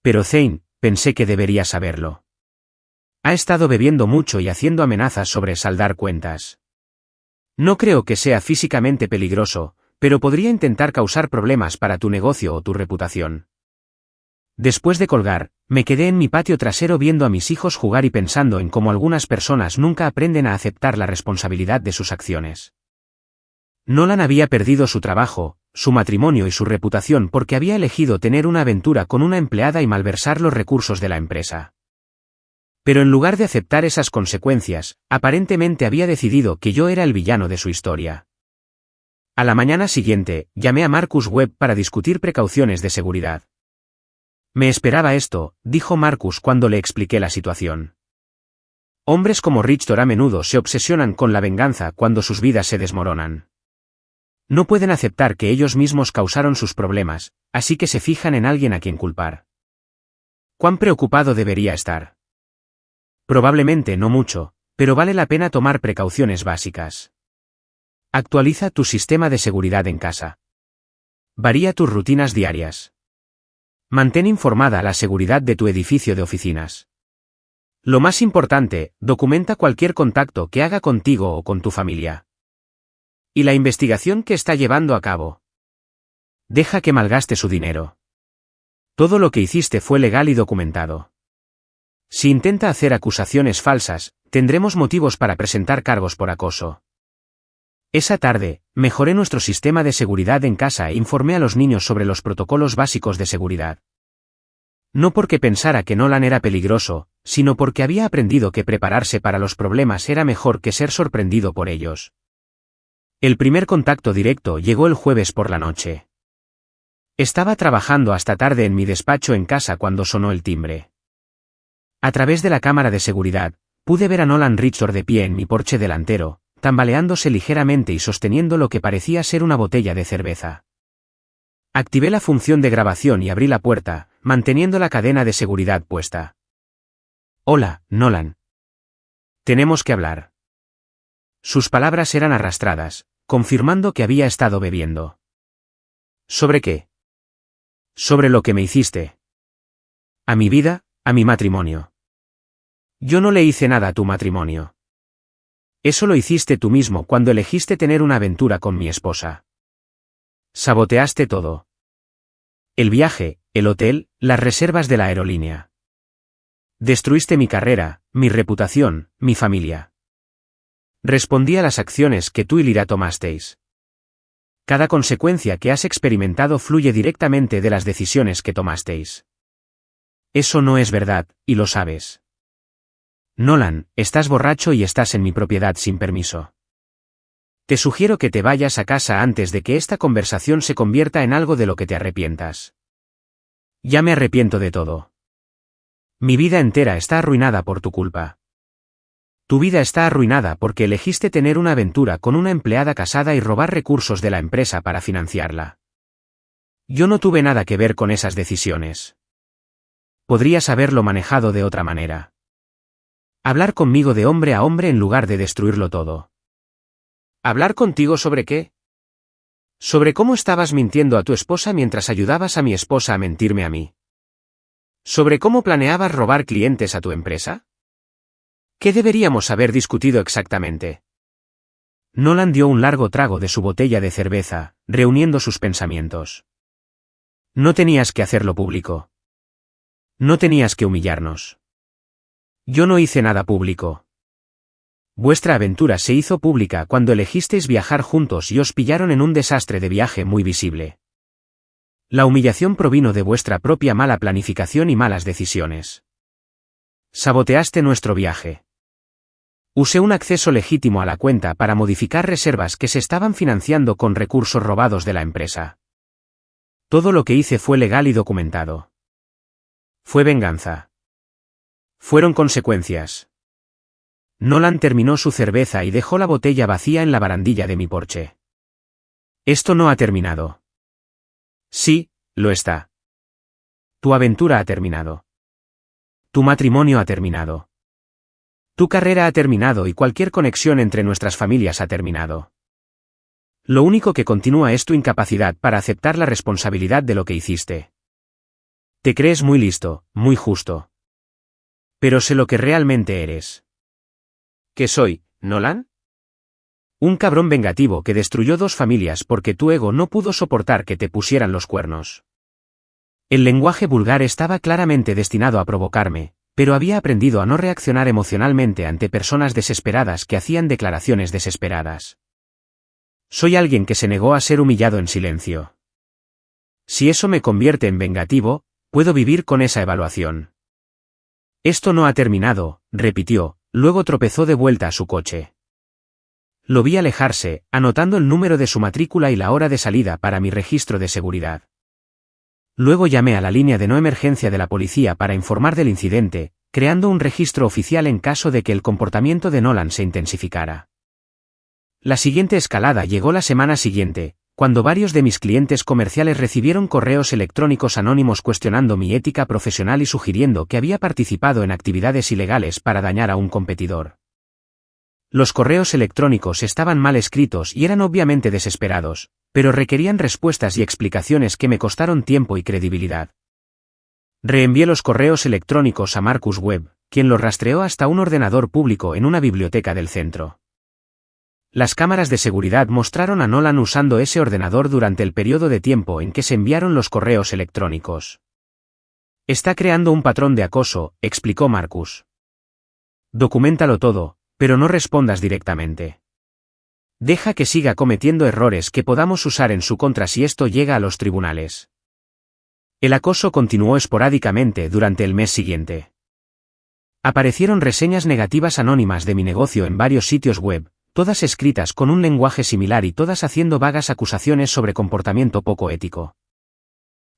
Pero Zane, pensé que debería saberlo. Ha estado bebiendo mucho y haciendo amenazas sobre saldar cuentas. No creo que sea físicamente peligroso, pero podría intentar causar problemas para tu negocio o tu reputación. Después de colgar, me quedé en mi patio trasero viendo a mis hijos jugar y pensando en cómo algunas personas nunca aprenden a aceptar la responsabilidad de sus acciones. Nolan había perdido su trabajo, su matrimonio y su reputación porque había elegido tener una aventura con una empleada y malversar los recursos de la empresa. Pero en lugar de aceptar esas consecuencias, aparentemente había decidido que yo era el villano de su historia. A la mañana siguiente, llamé a Marcus Webb para discutir precauciones de seguridad. Me esperaba esto, dijo Marcus cuando le expliqué la situación. Hombres como Richter a menudo se obsesionan con la venganza cuando sus vidas se desmoronan. No pueden aceptar que ellos mismos causaron sus problemas, así que se fijan en alguien a quien culpar. ¿Cuán preocupado debería estar? Probablemente no mucho, pero vale la pena tomar precauciones básicas. Actualiza tu sistema de seguridad en casa. Varía tus rutinas diarias. Mantén informada la seguridad de tu edificio de oficinas. Lo más importante, documenta cualquier contacto que haga contigo o con tu familia. Y la investigación que está llevando a cabo. Deja que malgaste su dinero. Todo lo que hiciste fue legal y documentado. Si intenta hacer acusaciones falsas, tendremos motivos para presentar cargos por acoso. Esa tarde, mejoré nuestro sistema de seguridad en casa e informé a los niños sobre los protocolos básicos de seguridad. No porque pensara que Nolan era peligroso, sino porque había aprendido que prepararse para los problemas era mejor que ser sorprendido por ellos. El primer contacto directo llegó el jueves por la noche. Estaba trabajando hasta tarde en mi despacho en casa cuando sonó el timbre. A través de la cámara de seguridad, pude ver a Nolan Richard de pie en mi porche delantero, tambaleándose ligeramente y sosteniendo lo que parecía ser una botella de cerveza. Activé la función de grabación y abrí la puerta, manteniendo la cadena de seguridad puesta. Hola, Nolan. Tenemos que hablar. Sus palabras eran arrastradas, confirmando que había estado bebiendo. ¿Sobre qué? Sobre lo que me hiciste. A mi vida, a mi matrimonio. Yo no le hice nada a tu matrimonio. Eso lo hiciste tú mismo cuando elegiste tener una aventura con mi esposa. Saboteaste todo. El viaje, el hotel, las reservas de la aerolínea. Destruiste mi carrera, mi reputación, mi familia. Respondí a las acciones que tú y Lyra tomasteis. Cada consecuencia que has experimentado fluye directamente de las decisiones que tomasteis. Eso no es verdad, y lo sabes. Nolan, estás borracho y estás en mi propiedad sin permiso. Te sugiero que te vayas a casa antes de que esta conversación se convierta en algo de lo que te arrepientas. Ya me arrepiento de todo. Mi vida entera está arruinada por tu culpa. Tu vida está arruinada porque elegiste tener una aventura con una empleada casada y robar recursos de la empresa para financiarla. Yo no tuve nada que ver con esas decisiones. Podrías haberlo manejado de otra manera. Hablar conmigo de hombre a hombre en lugar de destruirlo todo. ¿Hablar contigo sobre qué? ¿Sobre cómo estabas mintiendo a tu esposa mientras ayudabas a mi esposa a mentirme a mí? ¿Sobre cómo planeabas robar clientes a tu empresa? ¿Qué deberíamos haber discutido exactamente? Nolan dio un largo trago de su botella de cerveza, reuniendo sus pensamientos. No tenías que hacerlo público. No tenías que humillarnos. Yo no hice nada público. Vuestra aventura se hizo pública cuando elegisteis viajar juntos y os pillaron en un desastre de viaje muy visible. La humillación provino de vuestra propia mala planificación y malas decisiones. Saboteaste nuestro viaje. Usé un acceso legítimo a la cuenta para modificar reservas que se estaban financiando con recursos robados de la empresa. Todo lo que hice fue legal y documentado. Fue venganza. Fueron consecuencias. Nolan terminó su cerveza y dejó la botella vacía en la barandilla de mi porche. Esto no ha terminado. Sí, lo está. Tu aventura ha terminado. Tu matrimonio ha terminado. Tu carrera ha terminado y cualquier conexión entre nuestras familias ha terminado. Lo único que continúa es tu incapacidad para aceptar la responsabilidad de lo que hiciste. Te crees muy listo, muy justo. Pero sé lo que realmente eres. ¿Qué soy, Nolan? Un cabrón vengativo que destruyó 2 familias porque tu ego no pudo soportar que te pusieran los cuernos. El lenguaje vulgar estaba claramente destinado a provocarme, pero había aprendido a no reaccionar emocionalmente ante personas desesperadas que hacían declaraciones desesperadas. Soy alguien que se negó a ser humillado en silencio. Si eso me convierte en vengativo, puedo vivir con esa evaluación. Esto no ha terminado, repitió. Luego tropezó de vuelta a su coche. Lo vi alejarse, anotando el número de su matrícula y la hora de salida para mi registro de seguridad. Luego llamé a la línea de no emergencia de la policía para informar del incidente, creando un registro oficial en caso de que el comportamiento de Nolan se intensificara. La siguiente escalada llegó la semana siguiente, cuando varios de mis clientes comerciales recibieron correos electrónicos anónimos cuestionando mi ética profesional y sugiriendo que había participado en actividades ilegales para dañar a un competidor. Los correos electrónicos estaban mal escritos y eran obviamente desesperados, pero requerían respuestas y explicaciones que me costaron tiempo y credibilidad. Reenvié los correos electrónicos a Marcus Webb, quien los rastreó hasta un ordenador público en una biblioteca del centro. Las cámaras de seguridad mostraron a Nolan usando ese ordenador durante el periodo de tiempo en que se enviaron los correos electrónicos. Está creando un patrón de acoso, explicó Marcus. Documéntalo todo, pero no respondas directamente. Deja que siga cometiendo errores que podamos usar en su contra si esto llega a los tribunales. El acoso continuó esporádicamente durante el mes siguiente. Aparecieron reseñas negativas anónimas de mi negocio en varios sitios web, todas escritas con un lenguaje similar y todas haciendo vagas acusaciones sobre comportamiento poco ético.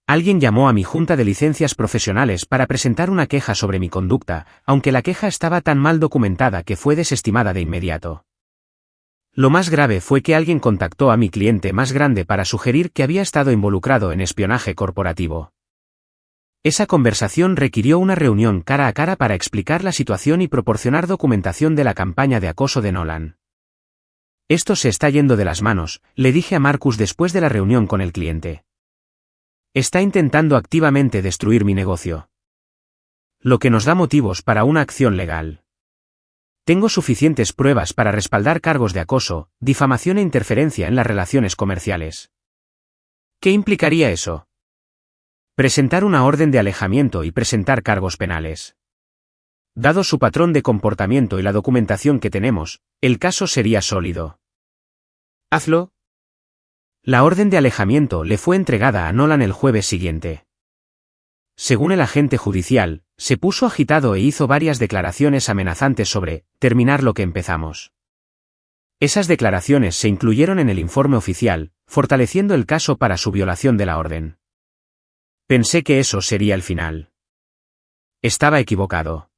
Alguien llamó a mi junta de licencias profesionales para presentar una queja sobre mi conducta, aunque la queja estaba tan mal documentada que fue desestimada de inmediato. Lo más grave fue que alguien contactó a mi cliente más grande para sugerir que había estado involucrado en espionaje corporativo. Esa conversación requirió una reunión cara a cara para explicar la situación y proporcionar documentación de la campaña de acoso de Nolan. Esto se está yendo de las manos, le dije a Marcus después de la reunión con el cliente. Está intentando activamente destruir mi negocio. Lo que nos da motivos para una acción legal. Tengo suficientes pruebas para respaldar cargos de acoso, difamación e interferencia en las relaciones comerciales. ¿Qué implicaría eso? Presentar una orden de alejamiento y presentar cargos penales. Dado su patrón de comportamiento y la documentación que tenemos, el caso sería sólido. Hazlo. La orden de alejamiento le fue entregada a Nolan el jueves siguiente. Según el agente judicial, se puso agitado e hizo varias declaraciones amenazantes sobre terminar lo que empezamos. Esas declaraciones se incluyeron en el informe oficial, fortaleciendo el caso para su violación de la orden. Pensé que eso sería el final. Estaba equivocado.